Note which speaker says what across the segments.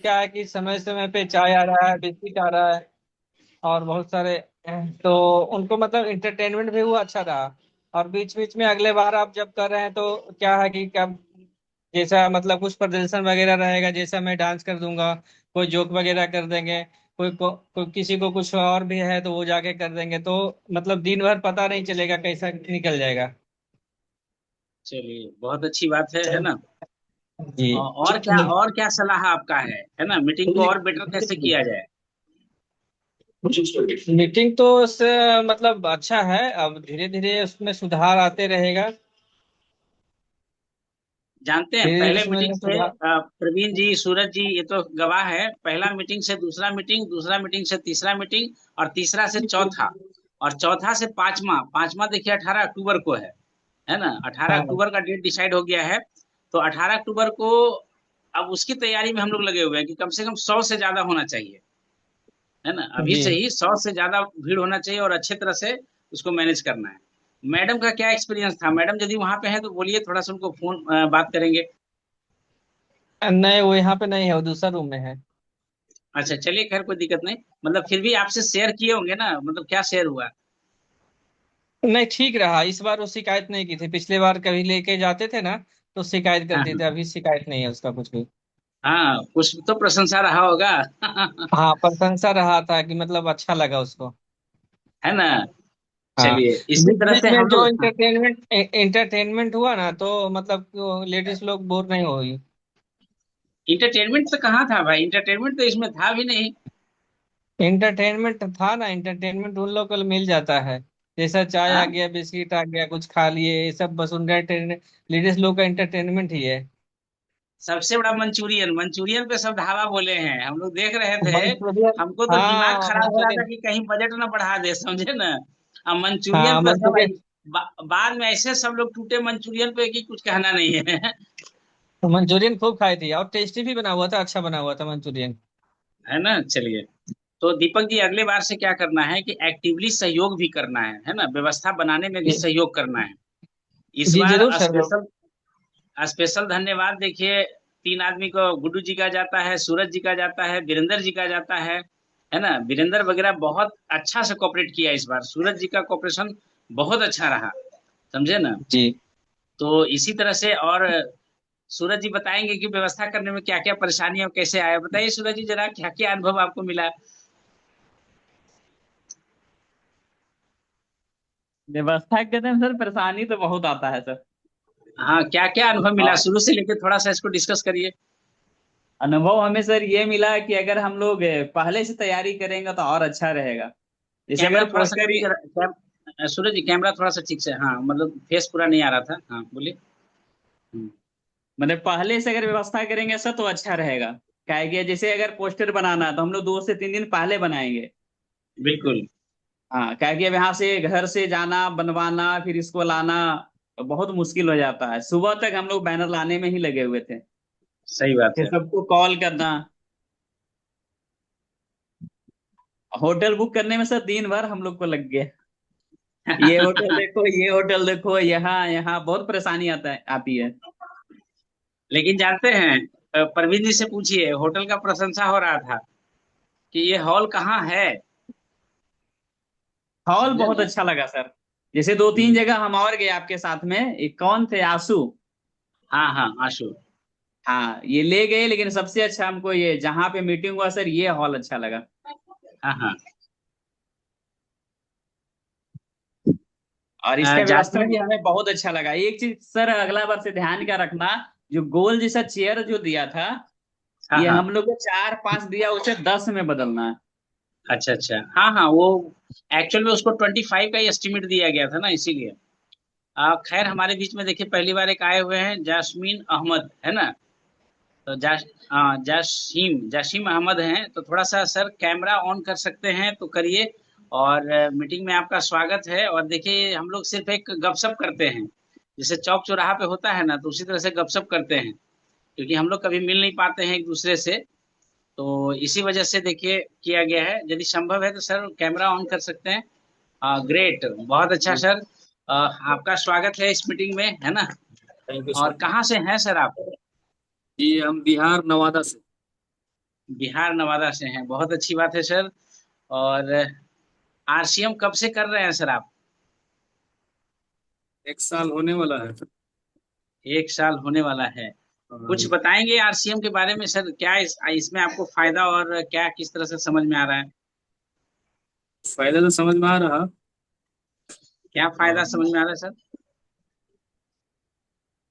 Speaker 1: क्या है कि समय समय पे चाय आ रहा है, बिस्किट आ रहा है और बहुत सारे तो उनको मतलब इंटरटेनमेंट भी हुआ, अच्छा रहा। और बीच बीच में अगले बार आप जब कर रहे हैं तो क्या है कि क्या जैसा मतलब कुछ प्रदर्शन वगैरह रहेगा, जैसा मैं डांस कर दूंगा, कोई जोक वगैरह कर देंगे, कोई किसी को कुछ और भी है तो वो जाके कर देंगे, तो मतलब दिन भर पता नहीं चलेगा कैसा निकल जाएगा।
Speaker 2: चलिए, बहुत अच्छी बात है ना।
Speaker 1: जी।
Speaker 2: और क्या सलाह आपका है ना, मीटिंग को और बेटर कैसे किया जाए।
Speaker 1: मीटिंग तो उससे मतलब अच्छा है, अब धीरे धीरे उसमें सुधार आते रहेगा।
Speaker 2: जानते हैं,
Speaker 1: धीरे धीरे
Speaker 2: पहले मीटिंग
Speaker 1: उसमें
Speaker 2: से
Speaker 1: सुधार।
Speaker 2: प्रवीण जी, सूरज जी, ये तो गवाह है, पहला मीटिंग से दूसरा मीटिंग, दूसरा मीटिंग से तीसरा मीटिंग, और तीसरा से चौथा, और चौथा से पांचवा, पांचवा देखिए 18 अक्टूबर को है ना। अठारह
Speaker 1: हाँ।
Speaker 2: अक्टूबर का डेट डिसाइड हो गया है। तो 18 अक्टूबर को अब उसकी तैयारी में हम लोग लगे हुए हैं कि कम से कम 100 से ज्यादा होना चाहिए, है ना। अभी
Speaker 1: जी।
Speaker 2: से ही 100 से ज्यादा भीड़ होना चाहिए और अच्छे तरह से उसको मैनेज करना है। मैडम का क्या एक्सपीरियंस था, मैडम यदि वहां पे है तो बोलिए, थोड़ा सा उनको फोन बात करेंगे।
Speaker 1: नहीं, वो यहाँ पे नहीं है, वो दूसरा रूम में है।
Speaker 2: अच्छा चलिए, खैर कोई दिक्कत नहीं। मतलब फिर भी आपसे शेयर किए होंगे ना, मतलब क्या शेयर हुआ।
Speaker 1: नहीं, ठीक रहा, इस बार वो शिकायत नहीं की थी, पिछले बार कभी लेके जाते थे ना तो शिकायत
Speaker 2: हाँ
Speaker 1: करते थे,
Speaker 2: हाँ।
Speaker 1: अभी शिकायत नहीं है उसका कुछ भी।
Speaker 2: हाँ, कुछ तो प्रशंसा रहा होगा।
Speaker 1: हाँ, प्रशंसा रहा था कि मतलब अच्छा लगा उसको।
Speaker 2: है ना।
Speaker 1: हाँ।
Speaker 2: चलिए, इसी
Speaker 1: बीच
Speaker 2: तरह
Speaker 1: बीच
Speaker 2: से
Speaker 1: में
Speaker 2: हम
Speaker 1: जो
Speaker 2: लोग, हाँ।
Speaker 1: इंटरटेनमेंट हुआ ना तो मतलब लेडीज लोग बोर नहीं हुई।
Speaker 2: इंटरटेनमेंट तो कहाँ था भाई, इंटरटेनमेंट तो इसमें था भी नहीं।
Speaker 1: इंटरटेनमेंट था ना, इंटरटेनमेंट उन लोग को मिल जाता है, जैसा चाय आ
Speaker 2: हाँ,
Speaker 1: गया, बिस्किट आ गया, कुछ खा लिए, ये सब बस उनका लेडीज लोग का इंटरटेनमेंट ही है।
Speaker 2: सबसे बड़ा मंचूरियन, मंचूरियन पे सब ढाबा बोले हैं, हम लोग देख रहे थे।
Speaker 1: मंचूरियन।
Speaker 2: हमको तो दिमाग
Speaker 1: हाँ,
Speaker 2: खराब हो रहा था
Speaker 1: मंचूरियन।
Speaker 2: कि कहीं बजट ना बढ़ा दे, समझे ना। अब मंचूरियन
Speaker 1: हाँ,
Speaker 2: पे सब
Speaker 1: मंचूरियन।
Speaker 2: बाद में ऐसे सब लोग टूटे मंचूरियन पे कि कुछ कहना नहीं है।
Speaker 1: मंचूरियन खूब खाई थी और टेस्टी भी बना हुआ था, अच्छा बना हुआ था मंचूरियन।
Speaker 2: है ना। चलिए, तो दीपक जी, अगले बार से क्या करना है कि एक्टिवली सहयोग भी करना है ना, व्यवस्था बनाने में भी
Speaker 1: जी।
Speaker 2: सहयोग करना है। इस
Speaker 1: जी
Speaker 2: बार
Speaker 1: जरूर सर।
Speaker 2: स्पेशल स्पेशल धन्यवाद देखिए, तीन आदमी को, गुड्डू जी का जाता है, सूरज जी का जाता है, वीरेंद्र जी का जाता है ना। वीरेंद्र वगैरह बहुत अच्छा से कोऑपरेट किया इस बार, सूरज जी का कोऑपरेशन बहुत अच्छा रहा, समझे ना।
Speaker 1: जी।
Speaker 2: तो इसी तरह से, और सूरज जी बताएंगे कि व्यवस्था करने में क्या क्या परेशानी और कैसे आया। बताइए सूरज जी, जरा क्या क्या अनुभव आपको मिला।
Speaker 3: व्यवस्था करने में सर परेशानी तो बहुत आता है सर।
Speaker 2: हाँ, क्या क्या अनुभव मिला,
Speaker 3: और
Speaker 2: शुरू से लेकर थोड़ा सा इसको डिस्कस करिए।
Speaker 3: अनुभव हमें सर ये मिला कि अगर हम लोग पहले से तैयारी करेंगे तो और अच्छा रहेगा। जैसे
Speaker 2: कैमरा
Speaker 3: अगर
Speaker 2: थोड़ा सा
Speaker 3: पोस्टर
Speaker 2: करीब सूरज जी, कैमरा थोड़ा सा ठीक से, हाँ, मतलब फेस पूरा नहीं आ रहा था, हाँ बोलिए। हम्म,
Speaker 3: मतलब पहले से अगर व्यवस्था करेंगे सर तो अच्छा रहेगा। क्या है कि जैसे अगर पोस्टर बनाना है तो हम लोग 2 से 3 दिन पहले बनाएंगे।
Speaker 2: बिल्कुल।
Speaker 3: हाँ, क्या है कि अब यहाँ से घर से जाना, बनवाना, फिर इसको लाना तो बहुत मुश्किल हो जाता है। सुबह तक हम लोग बैनर लाने में ही लगे हुए थे,
Speaker 2: सही बात
Speaker 3: फिर
Speaker 2: है।
Speaker 3: सबको कॉल करना। होटल बुक करने में सर दिन भर हम लोग को लग गया। ये होटल देखो, ये होटल देखो, यहाँ यहाँ बहुत परेशानी आता है, आती है।
Speaker 2: लेकिन जानते हैं, प्रवीण जी से पूछिए, होटल का प्रशंसा हो रहा था कि ये हॉल कहाँ है,
Speaker 3: हॉल
Speaker 2: समझे
Speaker 3: बहुत
Speaker 2: ना।
Speaker 3: अच्छा लगा सर। जैसे 2 3 जगह हम और गए आपके साथ में, एक कौन थे, आंसू।
Speaker 2: हाँ हाँ, आशु।
Speaker 3: हाँ, ये ले गए, लेकिन सबसे अच्छा हमको ये जहाँ पे मीटिंग हुआ सर, ये हॉल अच्छा लगा।
Speaker 2: हाँ हाँ।
Speaker 3: और इसका
Speaker 2: जानते
Speaker 3: व्यवस्था
Speaker 2: हैं।
Speaker 3: भी हमें बहुत अच्छा लगा। एक चीज सर अगला बार से ध्यान का रखना, जो गोल जैसा चेयर जो दिया था,
Speaker 2: हाँ
Speaker 3: ये
Speaker 2: हाँ।
Speaker 3: हम लोग को 4 5 दिया, उसे 10 में बदलना है।
Speaker 2: अच्छा अच्छा, हाँ हाँ, वो एक्चुअल में उसको 25 का ही एस्टिमेट दिया गया था ना, इसीलिए। खैर, हमारे बीच में देखिए पहली बार एक आए हुए हैं, जासमीन अहमद, है ना। तो जाशीम जाशीम अहमद हैं, तो थोड़ा सा सर कैमरा ऑन कर सकते हैं तो करिए। और मीटिंग में आपका स्वागत है। और देखिए, हम लोग सिर्फ एक गपशप करते हैं, जैसे चौक चौराहा पे होता है ना, तो उसी तरह से गपशप करते हैं, क्योंकि हम लोग कभी मिल नहीं पाते हैं एक दूसरे से। तो इसी वजह से देखिए किया गया है। यदि संभव है तो सर कैमरा ऑन कर सकते हैं। ग्रेट, बहुत अच्छा सर। आपका स्वागत है इस मीटिंग में, है ना।
Speaker 4: थैंक यू
Speaker 2: और
Speaker 4: सर।
Speaker 2: कहाँ से हैं सर आप।
Speaker 4: जी हम बिहार नवादा से।
Speaker 2: बिहार नवादा से हैं, बहुत अच्छी बात है सर। और आरसीएम कब से कर रहे हैं सर आप?
Speaker 4: 1 साल होने वाला है।
Speaker 2: 1 साल होने वाला है। कुछ
Speaker 4: हाँ,
Speaker 2: बताएंगे आरसीएम के बारे में सर, क्या इसमें आपको फायदा और क्या किस तरह से समझ में आ रहा है?
Speaker 4: फायदा तो समझ में आ रहा।
Speaker 2: क्या फायदा
Speaker 4: हाँ,
Speaker 2: समझ में आ रहा है सर?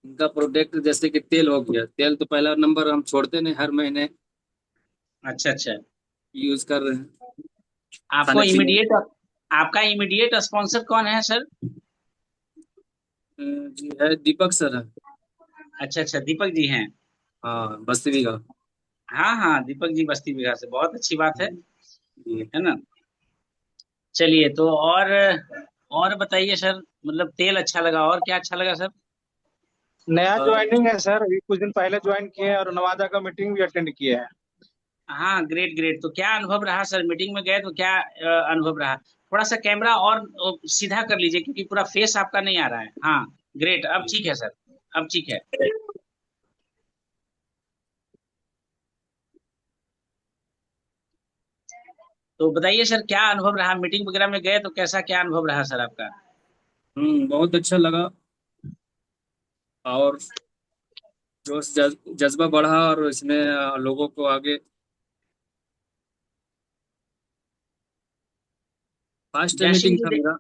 Speaker 4: इनका प्रोडक्ट जैसे कि तेल हो गया, तेल तो पहला नंबर हम छोड़ते नहीं, हर महीने
Speaker 2: अच्छा अच्छा।
Speaker 4: यूज कर रहे हैं
Speaker 2: आपको
Speaker 4: खाने पीने
Speaker 2: इमीडिएट आपका इमीडिएट स्पॉन्सर कौन है सर?
Speaker 4: में। जी है, दीपक सर है।
Speaker 2: अच्छा अच्छा, दीपक जी हैं।
Speaker 4: हाँ, बस्ती का।
Speaker 2: हाँ हाँ, दीपक जी बस्ती बिहार से, बहुत अच्छी बात
Speaker 4: जी।
Speaker 2: है ना। चलिए तो और बताइए सर, मतलब तेल अच्छा लगा, और क्या अच्छा लगा सर?
Speaker 5: नया
Speaker 4: और
Speaker 5: ज्वाइनिंग है सर, अभी कुछ दिन पहले ज्वाइन किए हैं और नवादा का मीटिंग भी अटेंड किए हैं।
Speaker 2: हाँ, ग्रेट ग्रेट। तो क्या अनुभव रहा सर, मीटिंग में गए तो क्या अनुभव रहा? थोड़ा सा कैमरा और सीधा कर लीजिए, क्योंकि पूरा फेस आपका नहीं आ रहा है। हाँ, ग्रेट, अब ठीक है सर, अब ठीक है। तो बताइए सर, क्या अनुभव रहा, मीटिंग वगैरह में गए तो कैसा क्या अनुभव रहा सर आपका?
Speaker 4: बहुत अच्छा लगा। और जज्बा बढ़ा, और इसमें लोगों को आगे फास्ट
Speaker 2: जयसिंह
Speaker 4: मीटिंग
Speaker 2: जी
Speaker 4: था मेरा।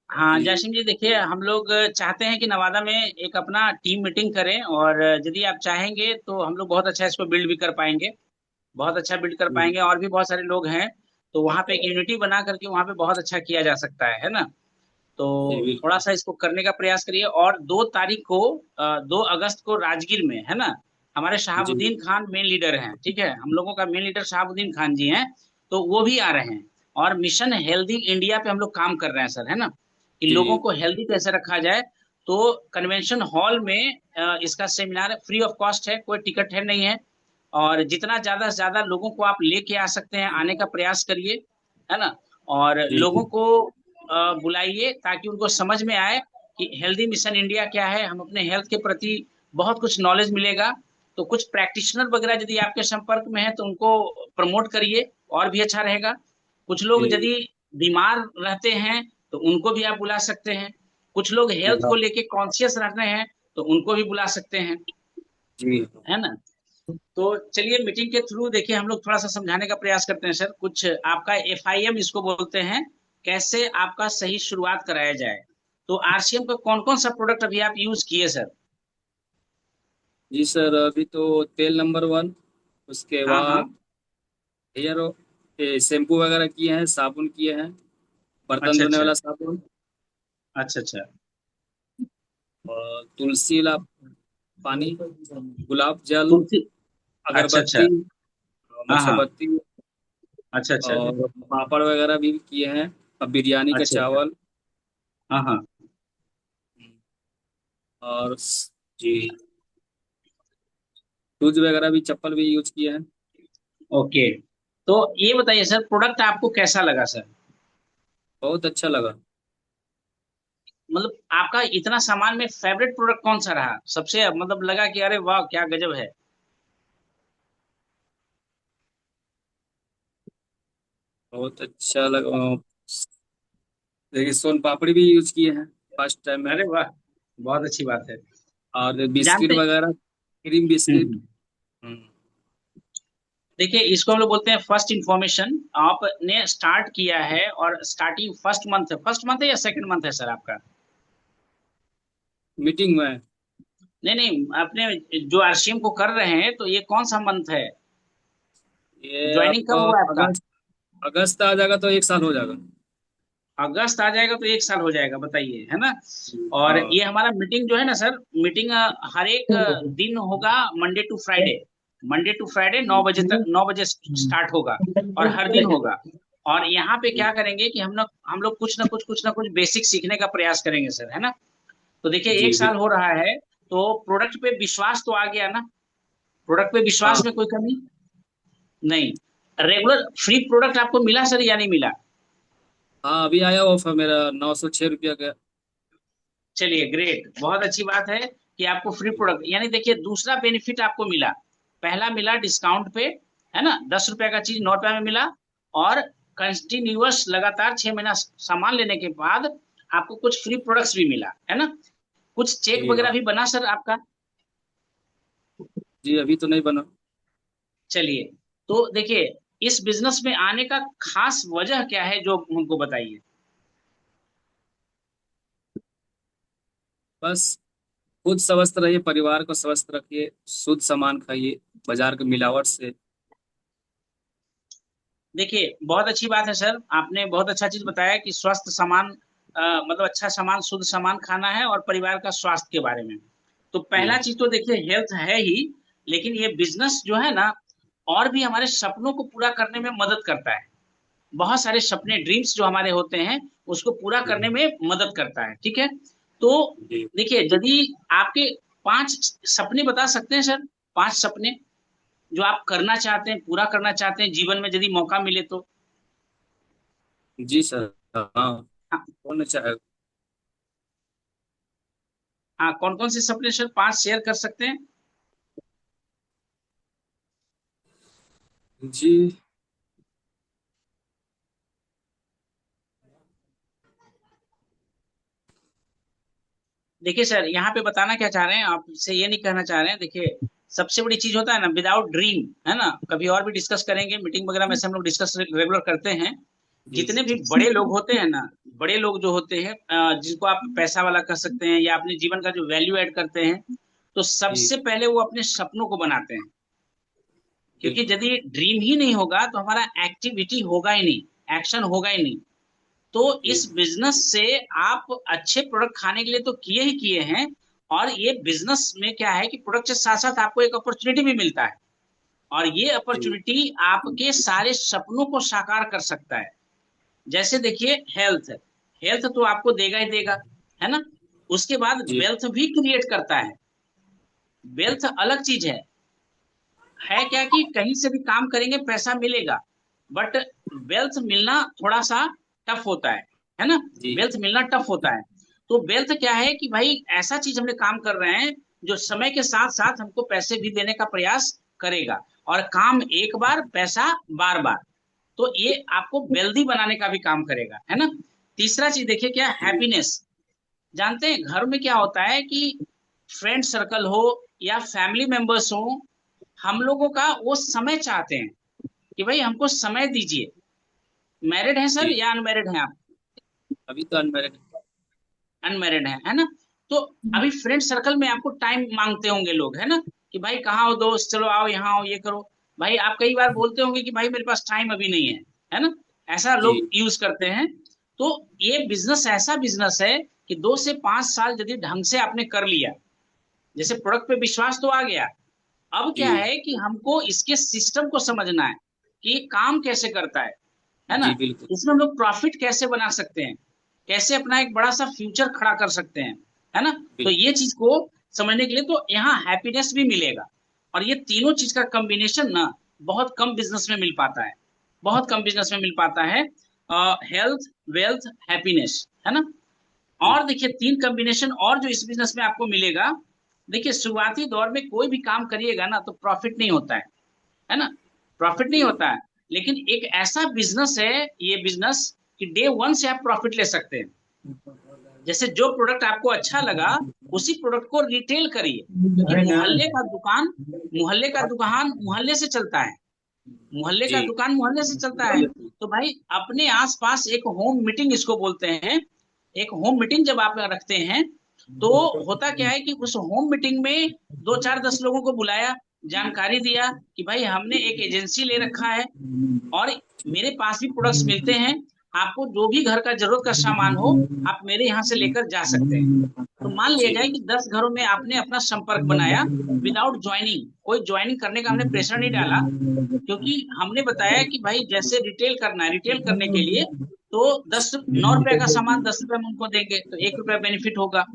Speaker 2: हाँ
Speaker 4: जी।
Speaker 2: जयसिंह जी, देखिए हम लोग चाहते हैं कि नवादा में एक अपना टीम मीटिंग करें, और यदि आप चाहेंगे तो हम लोग बहुत अच्छा इसको बिल्ड भी कर पाएंगे, बहुत अच्छा बिल्ड कर
Speaker 4: जी,
Speaker 2: पाएंगे, और भी बहुत सारे लोग हैं। तो वहाँ पे एक यूनिटी बना करके वहाँ पे बहुत अच्छा किया जा सकता है ना। तो
Speaker 4: जी,
Speaker 2: थोड़ा
Speaker 4: बिल्कुल।
Speaker 2: सा इसको करने का प्रयास करिए। और 2 तारीख को 2 अगस्त को राजगीर में है ना, हमारे
Speaker 4: जी,
Speaker 2: शहाबुद्दीन खान मेन लीडर हैं, ठीक है, हम लोगों का मेन लीडर शहाबुद्दीन खान जी हैं। तो वो भी आ रहे हैं, और मिशन हेल्दी इंडिया पे हम लोग काम कर रहे हैं सर, है ना, कि लोगों
Speaker 4: जी,
Speaker 2: को हेल्दी कैसे रखा जाए। तो कन्वेंशन हॉल में इसका सेमिनार है, फ्री ऑफ कॉस्ट है, कोई टिकट है नहीं है। और जितना ज्यादा से ज्यादा लोगों को आप लेके आ सकते हैं, आने का प्रयास करिए, है ना। और
Speaker 4: जी,
Speaker 2: लोगों को बुलाइए, ताकि उनको समझ में आए कि हेल्दी मिशन इंडिया क्या है, हम अपने हेल्थ के प्रति बहुत कुछ नॉलेज मिलेगा। तो कुछ प्रैक्टिशनर वगैरह यदि आपके संपर्क में है तो उनको प्रमोट करिए, और भी अच्छा रहेगा। कुछ लोग
Speaker 4: जी,
Speaker 2: यदि बीमार रहते हैं तो उनको भी आप बुला सकते हैं। कुछ लोग
Speaker 4: जी,
Speaker 2: हेल्थ को लेके कॉन्शियस रह रहे हैं तो उनको भी बुला सकते हैं,
Speaker 4: जी।
Speaker 2: है ना। तो चलिए, मीटिंग के थ्रू देखिए हम लोग थोड़ा सा समझाने का प्रयास करते हैं सर। कुछ आपका एफआईएम इसको बोलते हैं, कैसे आपका सही शुरुआत कराया जाए। तो आरसीएम का कौन कौन सा प्रोडक्ट अभी आप यूज किए सर?
Speaker 4: जी सर, अभी तो तेल नंबर 1, उसके
Speaker 2: हाँ हाँ।
Speaker 4: बाद हेयर शैम्पू वगैरह किए हैं, साबुन किए हैं, बर्तन
Speaker 2: अच्छा
Speaker 4: धोने
Speaker 2: अच्छा।
Speaker 4: वाला साबुन,
Speaker 2: अच्छा अच्छा।
Speaker 4: और तुलसी वाला पानी, गुलाब जल,
Speaker 2: तुलसी। अच्छा अच्छा।
Speaker 4: अगरबत्ती,
Speaker 2: हाँ हाँ।
Speaker 4: मोमबत्ती,
Speaker 2: अच्छा अच्छा।
Speaker 4: और पापड़ वगैरह भी किए हैं, अब बिरयानी का
Speaker 2: अच्छा अच्छा।
Speaker 4: चावल।
Speaker 2: हाँ हाँ।
Speaker 4: और जी, शूज वगैरह भी, चप्पल भी यूज किए हैं।
Speaker 2: ओके। तो ये बताइए सर, प्रोडक्ट आपको कैसा लगा सर?
Speaker 4: बहुत अच्छा लगा।
Speaker 2: मतलब आपका इतना सामान में फेवरेट प्रोडक्ट कौन सा रहा सबसे, मतलब लगा कि अरे वाह क्या गजब है?
Speaker 4: बहुत अच्छा लगा। देखिए, सोन पापड़ी भी यूज किए हैं फर्स्ट टाइम में।
Speaker 2: अरे वाह, बहुत अच्छी बात है।
Speaker 4: और बिस्किट
Speaker 2: जानते
Speaker 4: वगैरह, क्रीम बिस्किट।
Speaker 2: हम्म।
Speaker 4: हम्म,
Speaker 2: देखिए, इसको हम लोग बोलते हैं फर्स्ट इंफॉर्मेशन। आपने स्टार्ट किया है, और स्टार्टिंग फर्स्ट मंथ है या सेकंड मंथ है सर आपका?
Speaker 4: मीटिंग में।
Speaker 2: नहीं नहीं, आपने जो आरसीएम को कर रहे हैं तो ये कौन सा मंथ है?
Speaker 4: ये
Speaker 2: ज्वाइनिंग
Speaker 4: आपका
Speaker 2: कब हुआ है आपका?
Speaker 4: अगस्त अगस्त आ जाएगा तो 1 साल हो जाएगा।
Speaker 2: अगस्त आ जाएगा तो 1 साल हो जाएगा, बताइए, है ना। और
Speaker 4: हाँ,
Speaker 2: ये हमारा मीटिंग जो है ना सर, मीटिंग हर एक दिन होगा, Monday to Friday. Monday to Friday 9 बजे तक, 9 बजे स्टार्ट होगा, और हर दिन होगा। और यहाँ पे क्या करेंगे कि हम लोग कुछ ना कुछ बेसिक सीखने का प्रयास करेंगे सर, है ना। तो देखिए,
Speaker 4: जी,
Speaker 2: 1 साल हो रहा है, तो प्रोडक्ट पे विश्वास तो आ गया ना। प्रोडक्ट पे
Speaker 4: हाँ,
Speaker 2: विश्वास में कोई कमी नहीं। रेगुलर फ्री प्रोडक्ट आपको मिला सर या नहीं मिला?
Speaker 4: हाँ, अभी आया ऑफर मेरा 906 रुपया का।
Speaker 2: चलिए ग्रेट, बहुत अच्छी बात है कि आपको फ्री प्रोडक्ट, यानी देखिए दूसरा बेनिफिट आपको मिला। पहला मिला डिस्काउंट पे, है ना, 10 रुपए का चीज 9 रुपए में मिला, और कंटिन्यूअस लगातार 6 महीना सामान लेने के बाद आपको कुछ फ्री प्रोडक्ट्स भी मिला, है ना। कुछ चेक
Speaker 4: जी
Speaker 2: वगैरह
Speaker 4: हाँ।
Speaker 2: भी बना सर आपका?
Speaker 4: जी अभी तो नहीं बना।
Speaker 2: चलिए, तो देखिए, इस बिजनेस में आने का खास वजह क्या है जो हमको बताइए।
Speaker 4: बस खुद स्वस्थ रहिए, परिवार को स्वस्थ रखिए, शुद्ध सामान खाइए, बाजार की मिलावट से।
Speaker 2: देखिए, बहुत अच्छी बात है सर, आपने बहुत अच्छा चीज बताया कि स्वस्थ सामान, मतलब अच्छा सामान, शुद्ध सामान खाना है, और परिवार का स्वास्थ्य के बारे में। तो पहला
Speaker 4: जी
Speaker 2: चीज तो देखिए हेल्थ है ही, लेकिन ये बिजनेस जो है ना, और भी हमारे सपनों को पूरा करने में मदद करता है। बहुत सारे सपने, ड्रीम्स जो हमारे होते हैं, उसको पूरा करने
Speaker 4: जी
Speaker 2: में मदद करता है, ठीक है। तो
Speaker 4: जी।
Speaker 2: देखिए, यदि आपके 5 सपने बता सकते हैं सर, 5 सपने जो आप करना चाहते हैं, पूरा करना चाहते हैं जीवन में, यदि मौका मिले तो।
Speaker 4: जी सर। हाँ,
Speaker 2: हाँ,
Speaker 4: कौन नहीं चाहेगा।
Speaker 2: हाँ, कौन कौन से सपने सर, 5 शेयर कर सकते हैं?
Speaker 4: जी
Speaker 2: देखिए सर, यहाँ पे बताना क्या चाह रहे हैं, आपसे ये नहीं कहना चाह रहे हैं, देखिए, सबसे बड़ी चीज होता है ना, विदाउट ड्रीम, है ना, कभी और भी डिस्कस करेंगे, मीटिंग वगैरह में से हम लोग डिस्कस रेगुलर करते हैं।
Speaker 4: जी।
Speaker 2: जितने भी बड़े लोग होते हैं ना, बड़े लोग जो होते हैं, जिनको आप पैसा वाला कह सकते हैं, या अपने जीवन का जो वैल्यू ऐड करते हैं, तो
Speaker 4: जी
Speaker 2: सबसे पहले वो अपने सपनों को बनाते हैं। क्योंकि
Speaker 4: बिल्कुल।
Speaker 2: यदि ड्रीम ही नहीं होगा तो हमारा एक्टिविटी होगा ही नहीं, एक्शन होगा ही नहीं। तो
Speaker 4: जी
Speaker 2: इस बिजनेस से आप अच्छे प्रोडक्ट खाने के लिए तो किए ही किए हैं, और ये बिजनेस में क्या है कि प्रोडक्ट के साथ साथ आपको एक अपॉर्चुनिटी भी मिलता है, और ये
Speaker 4: जी
Speaker 2: अपॉर्चुनिटी आपके सारे सपनों को साकार कर सकता है। जैसे देखिए, हेल्थ, हेल्थ तो आपको देगा ही देगा, है ना। उसके बाद
Speaker 4: जी
Speaker 2: वेल्थ भी क्रिएट करता है। वेल्थ अलग चीज है क्या कि कहीं से भी काम करेंगे पैसा मिलेगा, बट वेल्थ मिलना थोड़ा सा टफ होता है ना।
Speaker 4: जी
Speaker 2: वेल्थ मिलना टफ होता है। तो वेल्थ क्या है कि भाई ऐसा चीज हमने काम कर रहे हैं जो समय के साथ साथ हमको पैसे भी देने का प्रयास करेगा, और काम एक बार, पैसा बार बार। तो ये आपको वेल्दी बनाने का भी काम करेगा, है ना। तीसरा चीज देखिए क्या,
Speaker 4: जी
Speaker 2: हैप्पीनेस। जानते हैं घर में क्या होता है कि फ्रेंड सर्कल हो या फैमिली मेंबर्स हो, हम लोगों का वो समय चाहते हैं कि भाई हमको समय दीजिए। मैरिड हैं सर
Speaker 4: जी।
Speaker 2: या अनमैरिड हैं आप?
Speaker 4: अभी तो अनमैरिड।
Speaker 2: अनमैरिड है ना। तो अभी फ्रेंड सर्कल में आपको टाइम मांगते होंगे लोग, है ना, कि भाई कहाँ हो दोस्त, चलो आओ यहाँ आओ, ये करो। भाई आप कई बार बोलते होंगे कि भाई मेरे पास टाइम अभी नहीं है ना। ऐसा
Speaker 4: जी
Speaker 2: लोग यूज करते हैं। तो ये बिजनेस ऐसा बिजनेस है कि 2 से 5 साल यदि ढंग से आपने कर लिया, जैसे प्रोडक्ट पे विश्वास तो आ गया, अब क्या
Speaker 4: जी
Speaker 2: है कि हमको इसके सिस्टम को समझना है कि ये काम कैसे करता है ना।
Speaker 4: जी बिल्कुल।
Speaker 2: इसमें हम लोग प्रॉफिट कैसे बना सकते हैं, कैसे अपना एक बड़ा सा फ्यूचर खड़ा कर सकते हैं, है ना। तो
Speaker 4: बिल्कुल।
Speaker 2: ये चीज को समझने के लिए तो यहाँ हैप्पीनेस भी मिलेगा, और ये तीनों चीज का कॉम्बिनेशन ना बहुत कम बिजनेस में मिल पाता है, बहुत कम बिजनेस में मिल पाता है। हेल्थ, वेल्थ, हैप्पीनेस, है ना।
Speaker 4: जी
Speaker 2: और देखिए, 3 कॉम्बिनेशन और जो इस बिजनेस में आपको मिलेगा। देखिए, शुरुआती दौर में कोई भी काम करिएगा ना तो प्रॉफिट नहीं होता है ना, प्रॉफिट नहीं
Speaker 4: जी
Speaker 2: होता है। लेकिन एक ऐसा बिजनेस है ये बिजनेस कि डे वन से आप प्रॉफिट ले सकते हैं। जैसे जो प्रोडक्ट आपको अच्छा लगा, उसी प्रोडक्ट को रिटेल करिए, क्योंकि मोहल्ले का दुकान मोहल्ले से चलता है, मोहल्ले का
Speaker 4: जी
Speaker 2: दुकान मोहल्ले से चलता है। तो भाई अपने आसपास एक होम मीटिंग इसको बोलते हैं, एक होम मीटिंग जब आप रखते हैं, तो होता क्या है कि उस होम मीटिंग में 2 4 10 लोगों को बुलाया, जानकारी दिया कि भाई हमने एक एजेंसी ले रखा है, और मेरे पास भी प्रोडक्ट्स मिलते हैं, आपको जो भी घर का जरूरत का सामान हो आप मेरे यहाँ से लेकर जा सकते हैं। तो मान लिया
Speaker 4: जी
Speaker 2: जाए कि 10 घरों में आपने अपना संपर्क बनाया, विदाउट ज्वाइनिंग, कोई ज्वाइनिंग करने का हमने प्रेशर नहीं डाला, क्योंकि हमने बताया कि भाई जैसे रिटेल करना है, रिटेल करने के लिए तो 9 रुपए का सामान 10 रुपए में उनको देंगे तो 1 रुपया बेनिफिट होगा।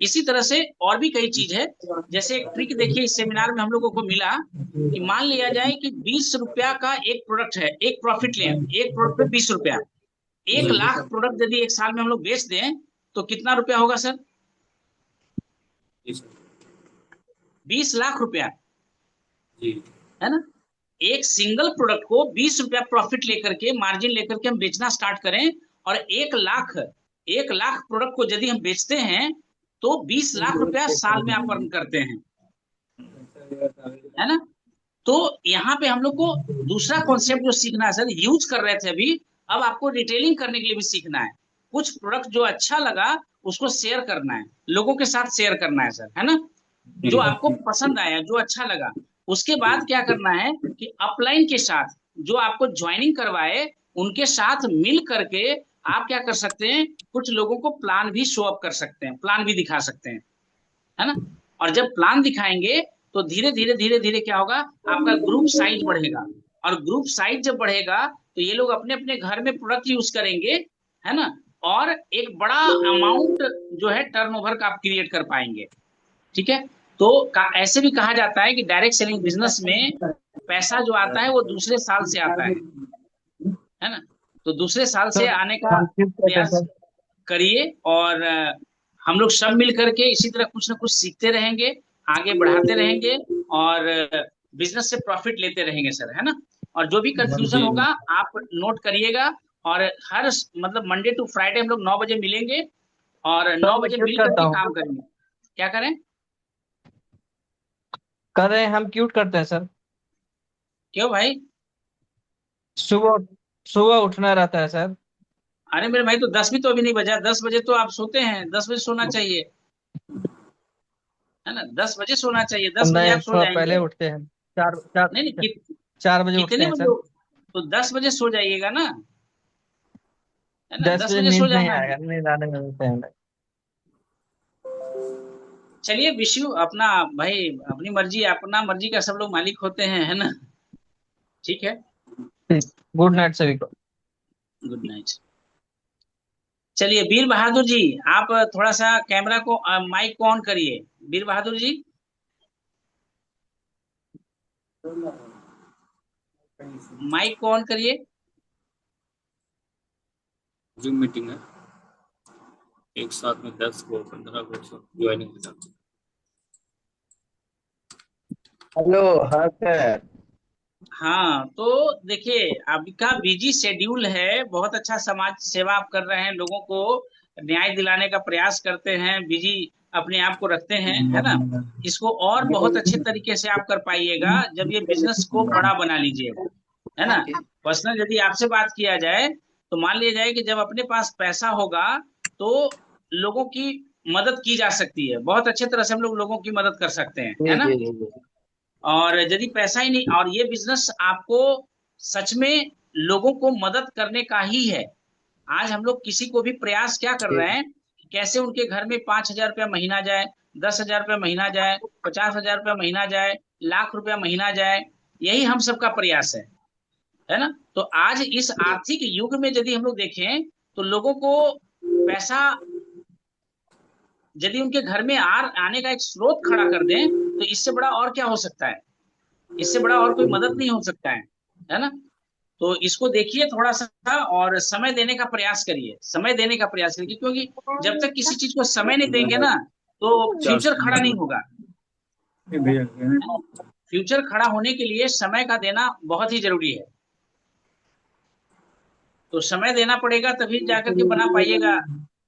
Speaker 2: इसी तरह से और भी कई चीज है। जैसे एक ट्रिक देखिए, इस सेमिनार में हम लोगों को मिला कि मान लिया जाए कि 20 रुपया का एक प्रोडक्ट है, एक प्रॉफिट ले, एक प्रोडक्ट पे 20 रुपया, एक
Speaker 4: जी
Speaker 2: लाख प्रोडक्ट यदि एक साल में हम लोग बेच दें तो कितना रुपया होगा सर?
Speaker 4: जी सर।
Speaker 2: 20 लाख रुपया,
Speaker 4: जी
Speaker 2: है ना। एक सिंगल प्रोडक्ट को 20 रुपया प्रॉफिट लेकर के, मार्जिन लेकर के हम बेचना स्टार्ट करें, और 1 लाख प्रोडक्ट को यदि हम बेचते हैं तो 20 लाख रुपया साल में आप अर्न करते हैं, है ना। तो यहाँ पे हम लोग को दूसरा कॉन्सेप्ट जो सीखना है सर, यूज कर रहे थे अभी, अब आपको रिटेलिंग करने के लिए भी सीखना है। कुछ प्रोडक्ट जो अच्छा लगा उसको शेयर करना है, लोगों के साथ शेयर करना है सर, है ना। जो आपको पसंद आया, जो अच्छा लगा, उसके बाद क्या करना है कि अपलाइन के साथ जो आपको ज्वाइनिंग करवाए उनके साथ मिल करके आप क्या कर सकते हैं, कुछ लोगों को प्लान भी शो अप कर सकते हैं, प्लान भी दिखा सकते हैं, है ना। और जब प्लान दिखाएंगे तो धीरे धीरे धीरे धीरे क्या होगा, आपका ग्रुप साइज बढ़ेगा, और ग्रुप साइज जब बढ़ेगा तो ये लोग अपने अपने घर में प्रोडक्ट यूज करेंगे, है ना, और एक बड़ा अमाउंट जो है टर्नओवर का आप क्रिएट कर पाएंगे, ठीक है। तो ऐसे भी कहा जाता है कि डायरेक्ट सेलिंग बिजनेस में पैसा जो आता है वो दूसरे साल से आता है ना। तो दूसरे साल से
Speaker 1: सर
Speaker 2: आने का
Speaker 1: हम शिफ्ट करते हैं
Speaker 2: प्रयास
Speaker 1: सर।
Speaker 2: करिए, और हम लोग सब मिल करके इसी तरह कुछ ना कुछ सीखते रहेंगे, आगे बढ़ाते रहेंगे, और बिजनेस से प्रॉफिट लेते रहेंगे सर, है ना। और जो भी कंफ्यूजन
Speaker 4: जी
Speaker 2: होगा आप नोट करिएगा, और हर मतलब मंडे टू फ्राइडे हम लोग 9 बजे मिलेंगे, और
Speaker 1: सर
Speaker 2: 9 बजे
Speaker 1: मैं क्यूट
Speaker 2: मिल
Speaker 1: करता
Speaker 2: करके
Speaker 1: हूँ।
Speaker 2: काम करेंगे। क्या करें?
Speaker 1: कर रहे हैं, हम क्यूट करते हैं सर।
Speaker 2: क्यों भाई?
Speaker 1: सुबह सुबह उठना रहता है सर।
Speaker 2: अरे मेरे भाई, तो 10 भी तो अभी नहीं बजा, 10 बजे तो आप सोते हैं, 10 बजे सोना चाहिए, है ना। 10 बजे सोना चाहिए, 10 बजे आप
Speaker 1: नहीं,
Speaker 2: सो
Speaker 1: थोड़ा पहले
Speaker 2: जाएंगे।
Speaker 1: उठते हैं। चार चार
Speaker 2: नहीं नहीं,
Speaker 1: 4 बजे उठते
Speaker 2: कितने
Speaker 1: हैं
Speaker 2: बजे?
Speaker 1: सर।
Speaker 2: तो 10 बजे सो जाइएगा ना, है ना,
Speaker 1: 10 बजे
Speaker 2: 10 बजे सो
Speaker 1: नींद नहीं
Speaker 2: जाना है।
Speaker 1: आएगा, नींद आने में टाइम लगेगा।
Speaker 2: चलिए विशु, अपना भाई अपनी मर्जी, अपना मर्जी का सब लोग मालिक होते हैं, है ना। ठीक है।
Speaker 1: ठीक, गुड नाइट सभी को।
Speaker 2: Good night. चलिए वीर बहादुर जी, आप थोड़ा सा कैमरा को, माइक को ऑन करिए, वीर बहादुर जी। माइक को ऑन करिए।
Speaker 4: जूम मीटिंग है, एक साथ में 10 को 15 को ज्वाइनिंग हो जाती है।
Speaker 6: हेलो। हाँ सर।
Speaker 2: हाँ, तो देखिए आपका बिजी शेड्यूल है, बहुत अच्छा समाज सेवा आप कर रहे हैं, लोगों को न्याय दिलाने का प्रयास करते हैं, बिजी अपने आप को रखते हैं, है ना। इसको और बहुत अच्छे तरीके से आप कर पाइएगा जब ये बिजनेस को बड़ा बना लीजिएगा, है ना। पर्सनल यदि आपसे बात किया जाए तो मान लिया जाए कि जब अपने पास पैसा होगा तो लोगों की मदद की जा सकती है, बहुत अच्छे तरह से हम लोग लोगों की मदद कर सकते हैं, है
Speaker 6: जी
Speaker 2: ना।
Speaker 6: जी जी जी।
Speaker 2: और यदि पैसा ही नहीं, और ये बिजनेस आपको सच में लोगों को मदद करने का ही है। आज हम लोग किसी को भी प्रयास क्या कर रहे
Speaker 6: ठीक।
Speaker 2: हैं कि कैसे उनके घर में 5,000 रुपया महीना जाए, 10,000 रुपया महीना जाए, 50,000 रुपया महीना जाए, लाख रुपया महीना जाए, यही हम सबका प्रयास है ना। तो आज इस आर्थिक युग में यदि हम लोग देखें तो लोगों को पैसा यदि उनके घर में आने का एक स्रोत खड़ा कर दें तो इससे बड़ा और क्या हो सकता है, इससे बड़ा और कोई मदद नहीं हो सकता है ना। तो इसको देखिए थोड़ा सा, और समय देने का प्रयास करिए, समय देने का प्रयास करिए, क्योंकि जब तक किसी चीज को समय नहीं देंगे ना तो फ्यूचर खड़ा नहीं होगा, है ना? फ्यूचर खड़ा होने के लिए समय का देना बहुत ही जरूरी है। तो समय देना पड़ेगा, तभी जाकर के बना पाइएगा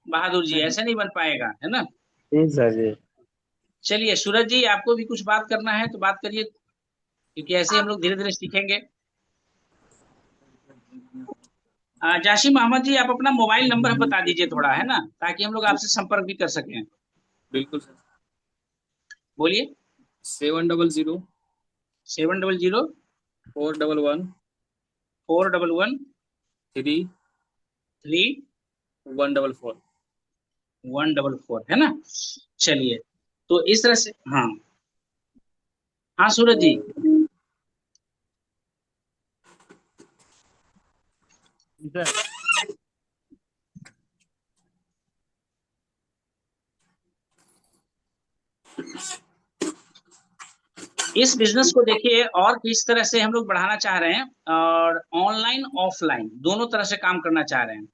Speaker 2: बहादुर जी, ऐसे नहीं बन पाएगा, है ना।
Speaker 6: जी सर जी।
Speaker 2: चलिए सूरज जी, आपको भी कुछ बात करना है तो बात करिए, क्योंकि ऐसे ही हम लोग धीरे धीरे सीखेंगे। जाशिम अहमद जी, आप अपना मोबाइल नंबर बता दीजिए थोड़ा, है ना, ताकि हम लोग आपसे संपर्क भी कर सकें।
Speaker 4: बिल्कुल सर।
Speaker 2: बोलिए।
Speaker 4: 700
Speaker 2: 700
Speaker 4: 411
Speaker 2: 411
Speaker 4: 3
Speaker 2: 3
Speaker 4: 144।
Speaker 2: 144, है ना। चलिए, तो इस तरह से, हाँ हाँ सूरज जी। इस बिजनेस को देखिए और किस तरह से हम लोग बढ़ाना चाह रहे हैं, और ऑनलाइन ऑफलाइन दोनों तरह से काम करना चाह रहे हैं।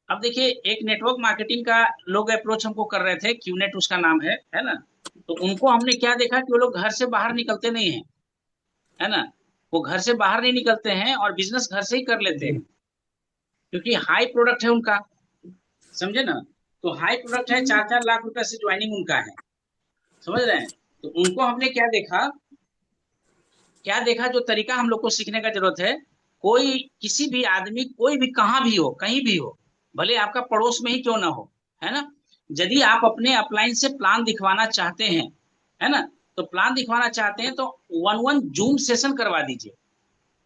Speaker 2: अब देखिए, एक नेटवर्क मार्केटिंग का लोग अप्रोच हमको कर रहे थे, क्यूनेट उसका नाम है ना। तो उनको हमने क्या देखा कि वो लोग घर से बाहर निकलते नहीं है, है ना। वो घर से बाहर नहीं निकलते हैं और बिजनेस घर से ही कर लेते हैं, क्योंकि हाई प्रोडक्ट है उनका, समझे ना। तो हाई प्रोडक्ट है, 4-4 लाख रुपए से ज्वाइनिंग उनका है, समझ रहे हैं। तो उनको हमने क्या देखा जो तरीका हम लोग को सीखने का जरूरत है। कोई किसी भी आदमी, कोई भी कहाँ भी हो, कहीं भी हो, भले आपका पड़ोस में ही क्यों ना हो, है ना। यदि आप अपने अपलाइन से प्लान दिखवाना चाहते हैं, है ना, तो प्लान दिखवाना चाहते हैं तो 1-1 जूम सेशन करवा दीजिए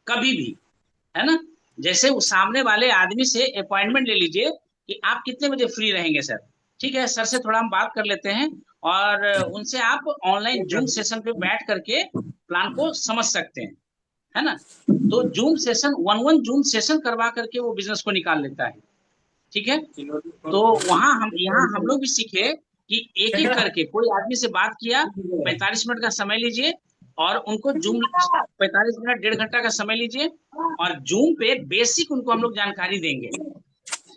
Speaker 2: कभी भी, है ना। जैसे वो सामने वाले आदमी से अपॉइंटमेंट ले लीजिए कि आप कितने बजे फ्री रहेंगे सर, ठीक है सर से थोड़ा हम बात कर लेते हैं, और उनसे आप ऑनलाइन जूम सेशन पे बैठ करके प्लान को समझ सकते हैं, है ना। तो जूम सेशन 1-1 जूम सेशन करवा करके वो बिजनेस को निकाल लेता है, ठीक है। तो वहां हम यहाँ हम लोग भी सीखे कि एक एक करके कोई आदमी से बात किया, 45 मिनट का समय लीजिए और उनको जूम 45 मिनट 1.5 घंटा का समय लीजिए और जूम पे बेसिक उनको हम लोग जानकारी देंगे,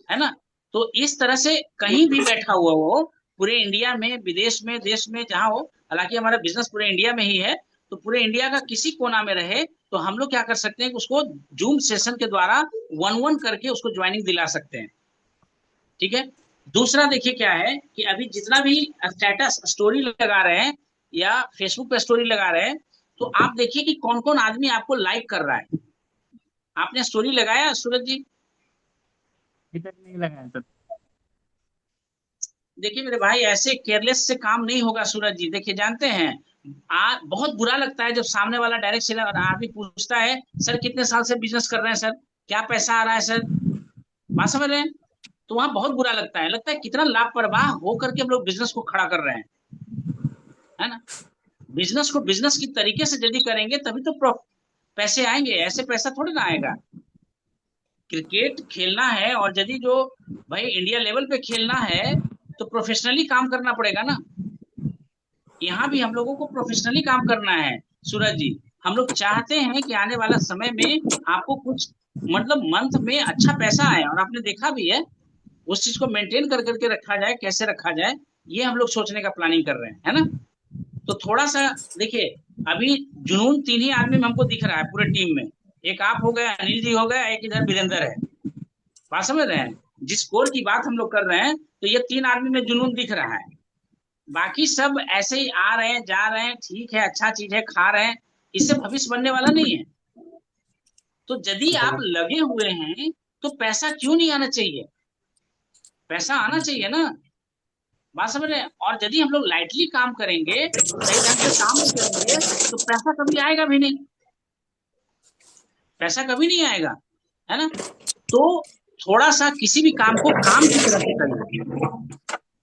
Speaker 2: है ना। तो इस तरह से कहीं भी बैठा हुआ हो, पूरे इंडिया में, विदेश में, देश में, जहां हो, हालांकि हमारा बिजनेस पूरे इंडिया में ही है, तो पूरे इंडिया का किसी कोना में रहे तो हम लोग क्या कर सकते हैं कि उसको जूम सेशन के द्वारा 1-1 करके उसको ज्वाइनिंग दिला सकते हैं, ठीक है। दूसरा देखिए क्या है कि अभी जितना भी स्टेटस स्टोरी लगा रहे हैं या फेसबुक पे स्टोरी लगा रहे हैं, तो आप देखिए कि कौन कौन आदमी आपको लाइक कर रहा है। आपने स्टोरी लगाया सूरज जी?
Speaker 3: अभी तक नहीं लगाया सर।
Speaker 2: देखिए मेरे भाई, ऐसे केयरलेस से काम नहीं होगा सूरज जी। देखिए जानते हैं, बहुत बुरा लगता है जब सामने वाला डायरेक्ट सेलर आदमी पूछता है सर कितने साल से बिजनेस कर रहे हैं सर, क्या पैसा आ रहा है सर, बात समझ रहे हैं। तो वहां बहुत बुरा लगता है कितना लापरवाह होकर के हम लोग बिजनेस को खड़ा कर रहे हैं, है ना। बिजनेस को बिजनेस की तरीके से यदि करेंगे तभी तो पैसे आएंगे, ऐसे पैसा थोड़ी ना आएगा। क्रिकेट खेलना है और यदि जो भाई इंडिया लेवल पे खेलना है तो प्रोफेशनली काम करना पड़ेगा ना। यहाँ भी हम लोगों को प्रोफेशनली काम करना है सूरज जी। हम लोग चाहते हैं कि आने वाला समय में आपको कुछ मतलब मंथ में अच्छा पैसा आए, और आपने देखा भी है उस चीज को मेंटेन कर करके रखा जाए, कैसे रखा जाए, ये हम लोग सोचने का प्लानिंग कर रहे हैं, है ना। तो थोड़ा सा देखिए, अभी जुनून 3 ही आदमी में हमको दिख रहा है पूरे टीम में। एक आप हो गए, अनिल जी हो गए, एक इधर वीरेंद्र है, बात समझ रहे हैं। जिस कोर की बात हम लोग कर रहे हैं तो ये 3 आदमी में जुनून दिख रहा है। बाकी सब ऐसे ही आ रहे हैं, जा रहे हैं, ठीक है, अच्छा चीज है, खा रहे हैं, इससे भविष्य बनने वाला नहीं है। तो यदि आप लगे हुए हैं तो पैसा क्यों नहीं आना चाहिए, पैसा आना चाहिए ना, बात समझ रहे हैं। और यदि हम लोग लाइटली काम करेंगे, सही ढंग से काम नहीं करेंगे, तो पैसा कभी आएगा भी नहीं, पैसा कभी नहीं आएगा, है ना। तो थोड़ा सा किसी भी काम को काम की तरह से करिए,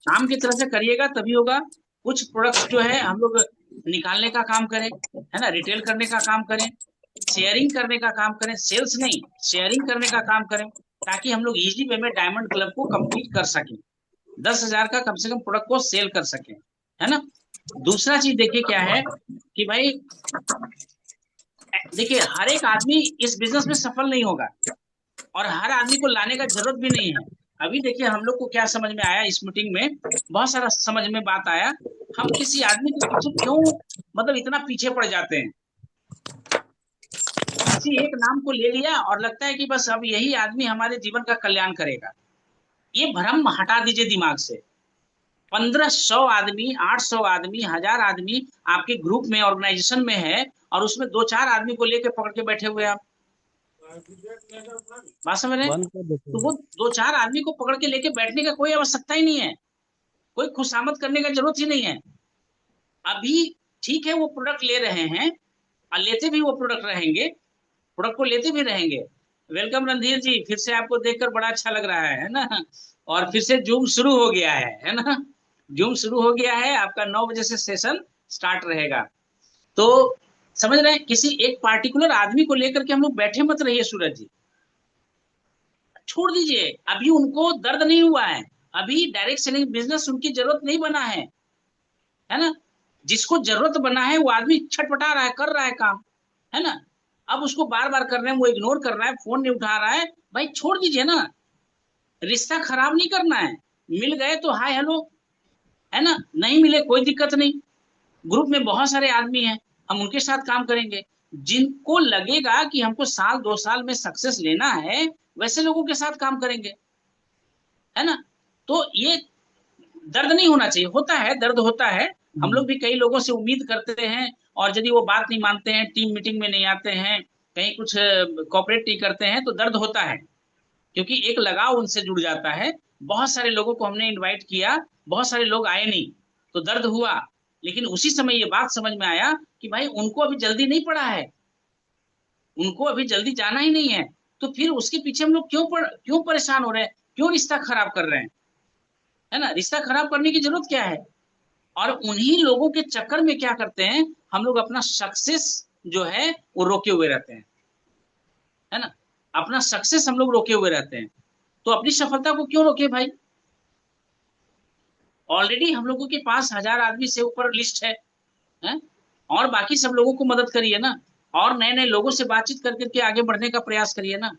Speaker 2: काम की तरह से करिएगा तभी होगा। कुछ प्रोडक्ट्स जो है हम लोग निकालने का काम करें, है ना, रिटेल करने का काम करें, शेयरिंग करने का काम करें, सेल्स नहीं शेयरिंग करने का काम करें, ताकि हम लोग इजी वे में डायमंड क्लब को कंप्लीट कर सकें, 10,000 का कम से कम प्रोडक्ट को सेल कर सकें, है ना। दूसरा चीज देखिए क्या है कि भाई देखिए, हर एक आदमी इस बिजनेस में सफल नहीं होगा और हर आदमी को लाने का जरूरत भी नहीं है। अभी देखिए हम लोग को क्या समझ में आया इस मीटिंग में, बहुत सारा समझ में बात आया। हम किसी आदमी के पीछे क्यों मतलब इतना पीछे पड़ जाते हैं। किसी एक नाम को ले लिया और लगता है कि बस अब यही आदमी हमारे जीवन का कल्याण करेगा। ये भ्रम हटा दीजिए दिमाग से। 1500 आदमी, 800 आदमी, 1000 आदमी आपके ग्रुप में, ऑर्गेनाइजेशन में है, और उसमें 2-4 आदमी को लेके पकड़ के बैठे हुए आप, बात समझ रहे हैं। तो वो 2-4 आदमी को पकड़ के लेके बैठने का कोई आवश्यकता ही नहीं है, कोई खुशामद करने का जरूरत ही नहीं है। अभी ठीक है वो प्रोडक्ट ले रहे हैं और लेते भी वो प्रोडक्ट रहेंगे, प्रोडक्ट को लेते भी रहेंगे। वेलकम रणधीर जी, फिर से आपको देखकर बड़ा अच्छा लग रहा है ना। और फिर से जूम शुरू हो गया है ना, जूम शुरू हो गया है आपका। 9 बजे से सेशन स्टार्ट रहेगा। तो समझ रहे हैं, किसी एक पार्टिकुलर आदमी को लेकर के हम लोग बैठे मत रहिए सूरज जी, छोड़ दीजिए। अभी उनको दर्द नहीं हुआ है, अभी डायरेक्ट सेलिंग बिजनेस उनकी जरूरत नहीं बना है ना। जिसको जरूरत बना है वो आदमी छटपटा रहा है, कर रहा है काम, है ना। अब उसको बार बार कर रहे हैं, वो इग्नोर कर रहा है, फोन नहीं उठा रहा है, भाई छोड़ दीजिए ना। रिश्ता खराब नहीं करना है, मिल गए तो हाय हेलो, है ना, नहीं मिले कोई दिक्कत नहीं। ग्रुप में बहुत सारे आदमी हैं, हम उनके साथ काम करेंगे। जिनको लगेगा कि हमको साल 2 साल में सक्सेस लेना है, वैसे लोगों के साथ काम करेंगे, है ना। तो ये दर्द नहीं होना चाहिए, होता है दर्द होता है। हम लोग भी कई लोगों से उम्मीद करते हैं, और यदि वो बात नहीं मानते हैं, टीम मीटिंग में नहीं आते हैं, कहीं कुछ कोऑपरेट नहीं करते हैं, तो दर्द होता है, क्योंकि एक लगाव उनसे जुड़ जाता है। बहुत सारे लोगों को हमने इनवाइट किया, बहुत सारे लोग आए नहीं, तो दर्द हुआ। लेकिन उसी समय ये बात समझ में आया कि भाई उनको अभी जल्दी नहीं पड़ा है, उनको अभी जल्दी जाना ही नहीं है, तो फिर उसके पीछे हम लोग क्यों परेशान हो रहे हैं, क्यों रिश्ता खराब कर रहे हैं, है ना। रिश्ता खराब करने की जरूरत क्या है। और उन्हीं लोगों के चक्कर में क्या करते हैं हम लोग, अपना सक्सेस जो है वो रोके हुए रहते हैं, है ना। अपना सक्सेस हम लोग रोके हुए रहते हैं, तो अपनी सफलता को क्यों रोके भाई। ऑलरेडी हम लोगों के पास 1000 आदमी से ऊपर लिस्ट है? और बाकी सब लोगों को मदद करिए ना, और नए नए लोगों से बातचीत कर करके आगे बढ़ने का प्रयास करिए ना।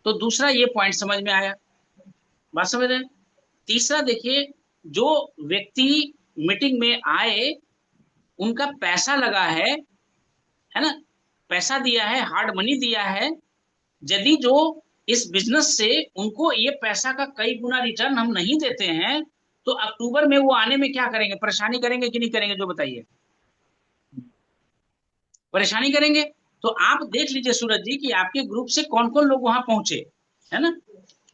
Speaker 2: तो दूसरा ये पॉइंट समझ में आया, बात समझ रहे हैं। तीसरा देखिए, जो व्यक्ति मीटिंग में आए, उनका पैसा लगा है ना, पैसा दिया है, हार्ड मनी दिया है। यदि जो इस बिजनेस से उनको ये पैसा का कई गुना रिटर्न हम नहीं देते हैं, तो अक्टूबर में वो आने में क्या करेंगे, परेशानी करेंगे कि नहीं करेंगे, जो बताइए। परेशानी करेंगे। तो आप देख लीजिए सूरज जी कि आपके ग्रुप से कौन कौन लोग वहां पहुंचे, है ना।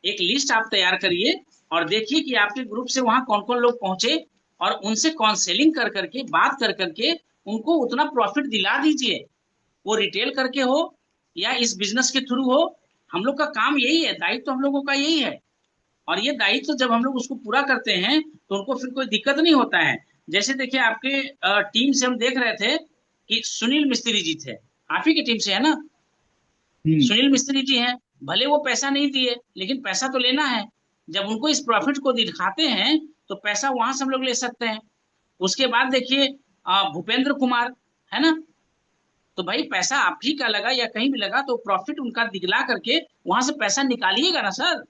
Speaker 2: एक लिस्ट आप तैयार करिए और देखिए कि आपके ग्रुप से वहां कौन कौन लोग पहुंचे, और उनसे काउंसलिंग कर करके, बात कर करके उनको उतना प्रॉफिट दिला दीजिए। वो रिटेल करके हो या इस बिजनेस के थ्रू हो, हम लोग का काम यही है, दायित्व तो हम लोगों का यही है। और ये दायित्व तो जब हम लोग उसको पूरा करते हैं तो उनको फिर कोई दिक्कत नहीं होता है। जैसे देखिए, आपके टीम से हम देख रहे थे कि सुनील मिस्त्री जी थे, आप ही की टीम से, है ना। सुनील मिस्त्री जी हैं, भले वो पैसा नहीं दिए, लेकिन पैसा तो लेना है। जब उनको इस प्रॉफिट को दिखाते हैं तो पैसा वहां से हम लोग ले सकते हैं। उसके बाद देखिए, भूपेंद्र कुमार, है ना। तो भाई पैसा आप ही का लगा या कहीं भी लगा, तो प्रॉफिट उनका दिखला करके वहां से पैसा निकालिएगा ना सर।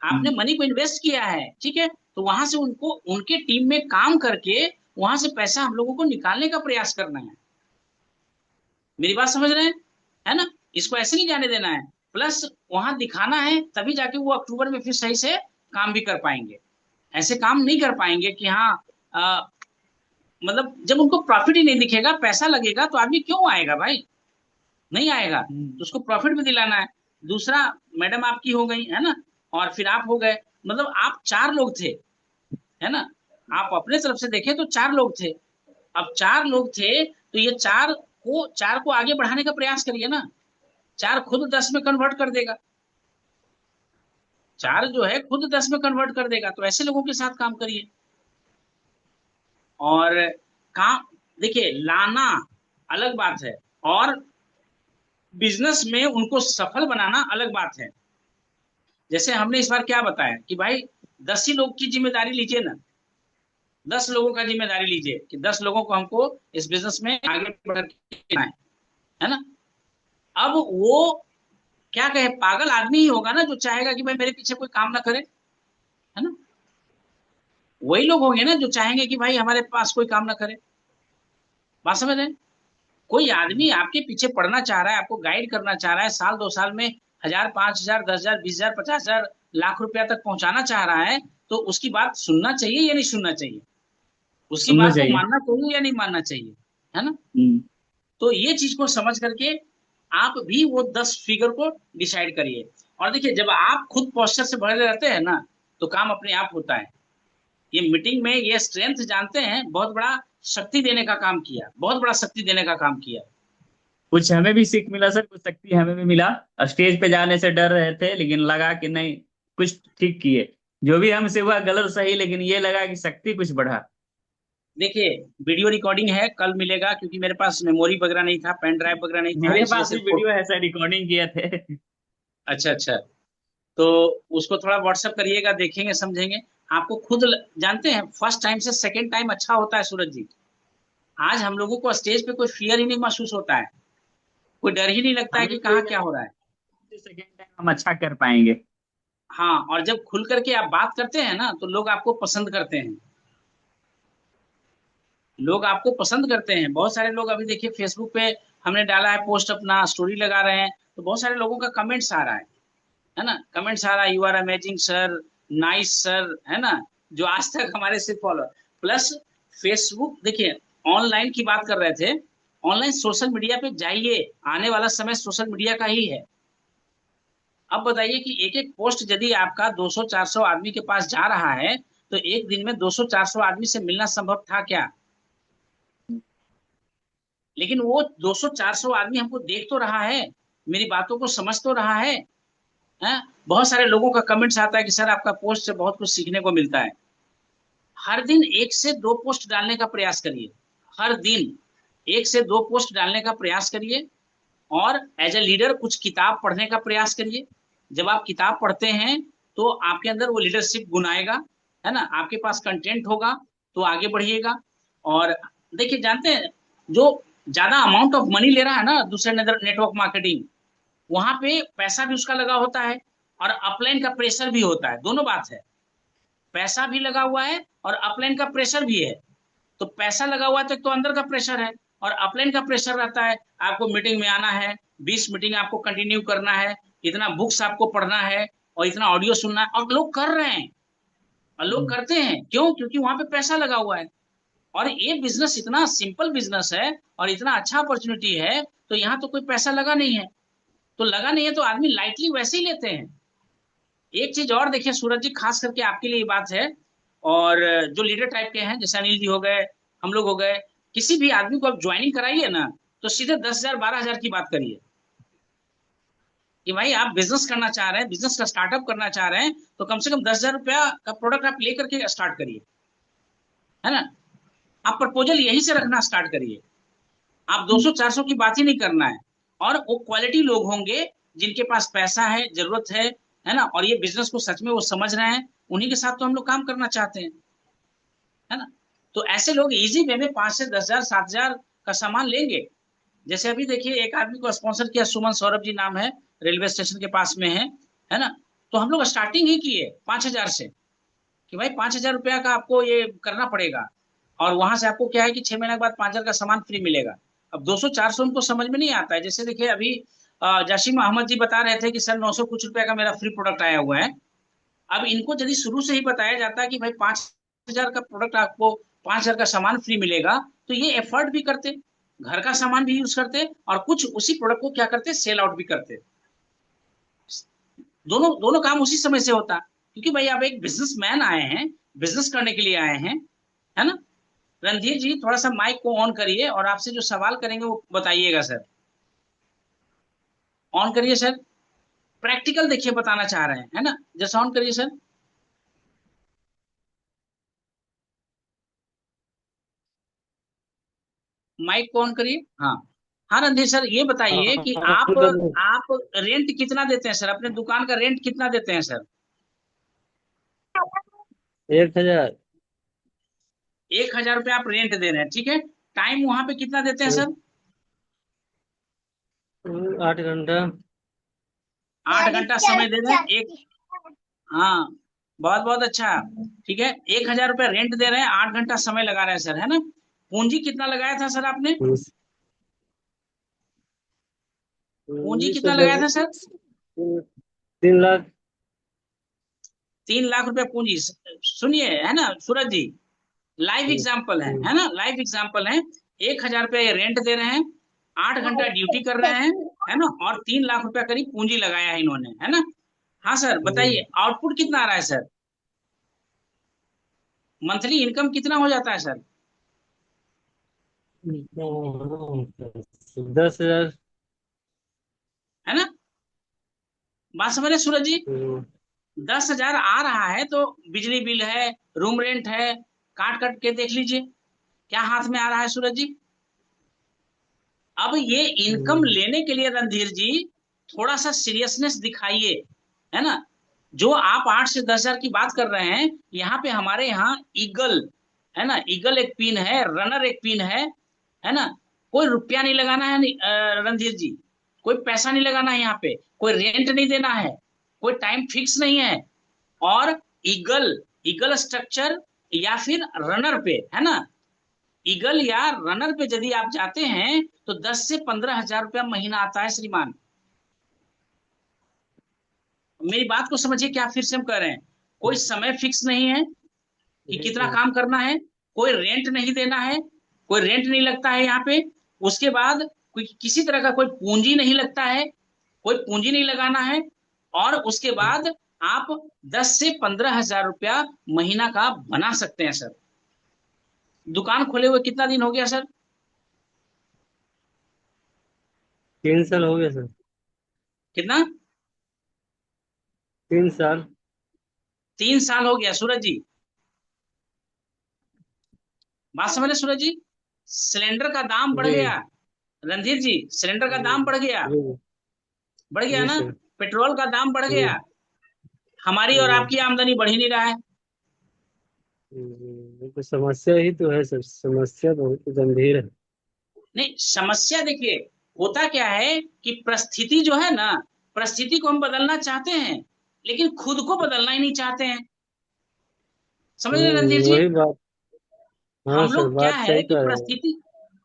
Speaker 2: आपने मनी को इन्वेस्ट किया है, ठीक है, तो वहां से उनको, उनके टीम में काम करके वहां से पैसा हम लोगों को निकालने का प्रयास करना है। मेरी बात समझ रहे हैं, है ना। इसको ऐसे नहीं जाने देना है, प्लस वहां दिखाना है, तभी जाके वो अक्टूबर में फिर सही से काम भी कर पाएंगे। ऐसे काम नहीं कर पाएंगे कि हाँ, मतलब जब उनको प्रॉफिट ही नहीं दिखेगा, पैसा लगेगा, तो आदमी क्यों आएगा भाई, नहीं आएगा। तो उसको प्रॉफिट भी दिलाना है। दूसरा, मैडम आपकी हो गई, है ना, और फिर आप हो गए, मतलब आप 4 लोग थे, है ना। आप अपने तरफ से देखें तो 4 लोग थे। अब 4 लोग थे, तो ये 4 को आगे बढ़ाने का प्रयास करिए ना। 4 खुद 10 में कन्वर्ट कर देगा, 4 जो है खुद 10 में कन्वर्ट कर देगा। तो ऐसे लोगों के साथ काम करिए। और काम, देखिए, लाना अलग बात है, और बिजनेस में उनको सफल बनाना अलग बात है। जैसे हमने इस बार क्या बताया कि भाई 10 ही लोग की जिम्मेदारी लीजिए ना, 10 लोगों का जिम्मेदारी लीजिए कि 10 लोगों को हमको इस बिजनेस में आगे बढ़ के है ना। अब वो क्या कहे, पागल आदमी ही होगा ना जो चाहेगा कि भाई मेरे पीछे कोई काम ना करे, है ना। वही लोग होंगे ना जो चाहेंगे कि भाई हमारे पास कोई काम ना करे। बात समझ रहे हैं। कोई आदमी आपके पीछे पढ़ना चाह रहा है, आपको गाइड करना चाह रहा है, साल 2 साल में 1000, 5000, 10,000, 20,000, 50,000, लाख रुपया तक पहुंचाना चाह रहा है, तो उसकी बात सुनना चाहिए या नहीं सुनना चाहिए, उसकी
Speaker 3: सुनना
Speaker 2: बात को
Speaker 3: चाहिए।
Speaker 2: मानना चाहिए या नहीं मानना चाहिए, है ना। तो ये चीज को समझ करके आप भी वो 10 फिगर को डिसाइड करिए। और देखिए, जब आप खुद पोस्चर से भरे रहते हैं ना, तो काम अपने आप होता है। ये मीटिंग में ये स्ट्रेंथ जानते हैं, बहुत बड़ा शक्ति देने का काम किया, बहुत बड़ा शक्ति देने का काम किया।
Speaker 3: कुछ हमें भी सीख मिला सर, कुछ शक्ति हमें भी मिला। स्टेज पे जाने से डर रहे थे, लेकिन लगा कि नहीं, कुछ ठीक किए। जो भी हमसे हुआ गलत सही, लेकिन ये लगा कि शक्ति कुछ बढ़ा।
Speaker 2: देखिए, वीडियो रिकॉर्डिंग है, कल मिलेगा, क्योंकि मेरे पास मेमोरी वगैरह नहीं था, पेन ड्राइव वगैरह नहीं था,
Speaker 3: मेरे
Speaker 2: इसलिए
Speaker 3: पास भी
Speaker 2: सिर्फ
Speaker 3: वीडियो है सर, रिकॉर्डिंग किए थे।
Speaker 2: अच्छा अच्छा। तो उसको थोड़ा व्हाट्सअप करिएगा, देखेंगे समझेंगे। आपको खुद जानते हैं, फर्स्ट टाइम से सेकेंड टाइम अच्छा होता है सूरज जी। आज हम लोगों को स्टेज पे कोई फियर ही नहीं महसूस होता है, कोई डर ही नहीं लगता है
Speaker 3: हमें
Speaker 2: कि
Speaker 3: भी
Speaker 2: कहाँ क्या हो रहा है।
Speaker 3: सेकेंड टाइम हम अच्छा कर पाएंगे।
Speaker 2: हाँ, और जब खुल करके आप बात करते हैं ना, तो लोग आपको पसंद करते हैं, लोग आपको पसंद करते हैं। बहुत सारे लोग अभी देखिए फेसबुक पे हमने डाला है पोस्ट, अपना स्टोरी लगा रहे हैं, तो बहुत सारे लोगों का कमेंट्स आ रहा है ना, कमेंट्स आ रहा है, you are amazing sir, nice sir, है ना, जो आज तक हमारे से फॉलो। प्लस फेसबुक देखिए, ऑनलाइन की बात कर रहे थे, ऑनलाइन सोशल मीडिया पे जाइए, आने वाला समय सोशल मीडिया का ही है। अब बताइए कि एक एक पोस्ट यदि आपका 200-400 आदमी के पास जा रहा है, तो एक दिन में 200-400 आदमी से मिलना संभव था क्या? लेकिन वो 200-400 आदमी हमको देख तो रहा है, मेरी बातों को समझ तो रहा है, हैं? बहुत सारे लोगों का कमेंट्स आता है कि सर आपका पोस्ट से बहुत कुछ सीखने को मिलता है। हर दिन 1 से 2 पोस्ट डालने का प्रयास करिए, हर दिन 1 से 2 पोस्ट डालने का प्रयास करिए, और एज ए लीडर कुछ किताब पढ़ने का प्रयास करिए। जब आप किताब पढ़ते हैं तो आपके अंदर वो लीडरशिप गुण आएगा, है ना, आपके पास कंटेंट होगा तो आगे बढ़िएगा। और देखिए, जानते हैं जो ज्यादा अमाउंट ऑफ मनी ले रहा है ना दूसरे नेटवर्क मार्केटिंग, वहां पे पैसा भी उसका लगा होता है और अपलाइन का प्रेशर भी होता है, दोनों बात है, पैसा भी लगा हुआ है और अपलाइन का प्रेशर भी है। तो पैसा लगा हुआ है तो एक तो अंदर का प्रेशर है, और अपलाइन का प्रेशर रहता है, आपको मीटिंग में आना है, 20 मीटिंग आपको कंटिन्यू करना है, इतना बुक्स आपको पढ़ना है और इतना ऑडियो सुनना है, और लोग कर रहे हैं और लोग करते हैं, क्यों? क्योंकि वहां पे पैसा लगा हुआ है। और ये बिजनेस इतना सिंपल बिजनेस है और इतना अच्छा अपॉर्चुनिटी है, तो यहाँ तो कोई पैसा लगा नहीं है, तो लगा नहीं है तो आदमी लाइटली वैसे ही लेते हैं। एक चीज और देखिए सूरज जी, खास करके आपके लिए ये बात है, और जो लीडर टाइप के हैं जैसे अनिल जी हो गए, हम लोग हो गए, किसी भी आदमी को आप ज्वाइनिंग कराइए ना, तो सीधे 10,000 12,000 की बात करिए कि भाई आप बिजनेस करना चाह रहे हैं, बिजनेस का स्टार्टअप करना चाह रहे हैं, तो कम से कम 10,000 रुपया का प्रोडक्ट आप लेकर के स्टार्ट करिए, है ना। आप प्रपोजल यहीं से रखना स्टार्ट करिए, आप 200-400 की बात ही नहीं करना है। और वो क्वालिटी लोग होंगे जिनके पास पैसा है, जरूरत है ना, और ये बिजनेस को सच में वो समझ रहे हैं, उन्हीं के साथ तो हम लोग काम करना चाहते हैं, है ना। तो ऐसे लोग इजी वे में 5 से 10,000 7,000 का सामान लेंगे। जैसे अभी देखिए, एक आदमी को स्पॉन्सर किया, सुमन सौरभ जी नाम है, रेलवे स्टेशन के पास में है ना, तो हम लोग स्टार्टिंग ही किए 5,000 से, कि भाई 5,000 रुपया का आपको ये करना पड़ेगा, और वहां से आपको क्या है कि 6 महीने के बाद 5,000 का सामान फ्री मिलेगा। अब 200-400 उनको समझ में नहीं आता है। जैसे देखिए अभी जासिम अहमद जी बता रहे थे कि सर 900 कुछ रुपया का मेरा फ्री प्रोडक्ट आया हुआ है। अब इनको यदि शुरू से ही बताया जाता है कि भाई 5,000 का प्रोडक्ट आपको 5,000 का सामान फ्री मिलेगा, तो ये एफर्ट भी करते, घर का सामान भी यूज करते, और कुछ उसी प्रोडक्ट को क्या करते, सेल आउट भी करते। दोनों दोनों काम उसी समय से होता, क्योंकि भाई आप एक बिजनेसमैन आए हैं, बिजनेस करने के लिए आए हैं, है ना। रणधीर जी थोड़ा सा माइक को ऑन करिए और आपसे जो सवाल करेंगे वो बताइएगा सर, ऑन करिए सर, प्रैक्टिकल देखिए बताना चाह रहे हैं, है ना, जैसा ऑन करिए सर। माइक को ऑन करिए, हाँ। हाँ रणधीर सर, ये बताइए कि आप रेंट कितना देते हैं सर, अपने दुकान का रेंट कितना देते हैं सर?
Speaker 6: 1,000।
Speaker 2: 1,000 रुपये आप रेंट दे रहे हैं, ठीक है। टाइम वहां पे कितना देते हैं सर?
Speaker 6: 8 घंटा।
Speaker 2: 8 घंटा समय दे रहे हैं एक, हाँ, बहुत बहुत अच्छा, ठीक है। 1,000 रुपये रेंट दे रहे हैं, 8 घंटा समय लगा रहे हैं सर, है ना। पूंजी कितना लगाया था सर आपने? पूंजी
Speaker 6: पूंजी
Speaker 2: कितना लगाया था सर?
Speaker 6: 3 लाख।
Speaker 2: 3 लाख रुपया पूंजी। सुनिए, है ना सूरज जी, लाइव एग्जाम्पल है ना, लाइव एग्जाम्पल है। 1,000 रुपया ये रेंट दे रहे हैं, 8 घंटा ड्यूटी कर रहे हैं, है ना, और 3 लाख रुपया करीब पूंजी लगाया है इन्होंने, है ना। हाँ सर बताइए, आउटपुट कितना आ रहा है सर? मंथली इनकम कितना हो जाता है सर?
Speaker 6: 10,000।
Speaker 2: है ना, बात समझ रहे सूरज जी? 10,000 आ रहा है तो बिजली बिल है, रूम रेंट है, काट काट के देख लीजिए क्या हाथ में आ रहा है सूरज जी। अब ये इनकम लेने के लिए रणधीर जी थोड़ा सा सीरियसनेस दिखाइए, है ना। जो आप 8 से 10,000 की बात कर रहे हैं, यहाँ पे हमारे यहाँ ईगल, है ना, ईगल एक पिन है, रनर एक पिन है ना। कोई रुपया नहीं लगाना है रणधीर जी, कोई पैसा नहीं लगाना है यहाँ पे, कोई रेंट नहीं देना है, कोई टाइम फिक्स नहीं है। और ईगल ईगल स्ट्रक्चर या फिर रनर पे, है ना, ईगल या रनर पे यदि आप जाते हैं तो 10 से 15 हजार रुपया महीना आता है श्रीमान। मेरी बात को समझिए, क्या फिर से हम कह रहे हैं, कोई समय फिक्स नहीं है कि कितना काम करना है, कोई रेंट नहीं देना है, कोई रेंट नहीं लगता है यहाँ पे। उसके बाद कोई किसी तरह का कोई पूंजी नहीं लगता है, कोई पूंजी नहीं लगाना है। और उसके बाद आप 10 से 15 हजार रुपया महीना का बना सकते हैं सर। दुकान खोले हुए कितना दिन हो गया सर?
Speaker 6: 3 साल हो गया सर।
Speaker 2: कितना?
Speaker 6: 3 साल।
Speaker 2: 3 साल हो गया सूरज जी। बात समझ रहे सूरज जी? सिलेंडर का दाम बढ़
Speaker 6: जी
Speaker 2: गया। रणधीर जी, सिलेंडर का दाम बढ़ गया।
Speaker 6: जी
Speaker 2: बढ़ गया
Speaker 6: जी
Speaker 2: ना?
Speaker 6: सर।
Speaker 2: पेट्रोल का दाम बढ़
Speaker 6: जी
Speaker 2: गया। हमारी और
Speaker 6: जी
Speaker 2: आपकी आमदनी बढ़ ही नहीं रहा है।
Speaker 6: ये तो समस्या ही तो है सर, समस्या बहुत गंभीर है।
Speaker 2: नहीं, समस्या देखिए, होता क्या है कि परिस्थिति जो है ना, परिस्थिति को हम बदलना चाहते हैं लेकिन खुद को बदलना ही नहीं चाहते हैं। समझ रहे हैं रणधीर जी?
Speaker 6: वही बात। हाँ
Speaker 2: हम
Speaker 6: सर,
Speaker 2: लोग क्या
Speaker 6: बात
Speaker 2: है
Speaker 6: सही
Speaker 2: कि
Speaker 6: कह रहे हैं।
Speaker 2: परिस्थिति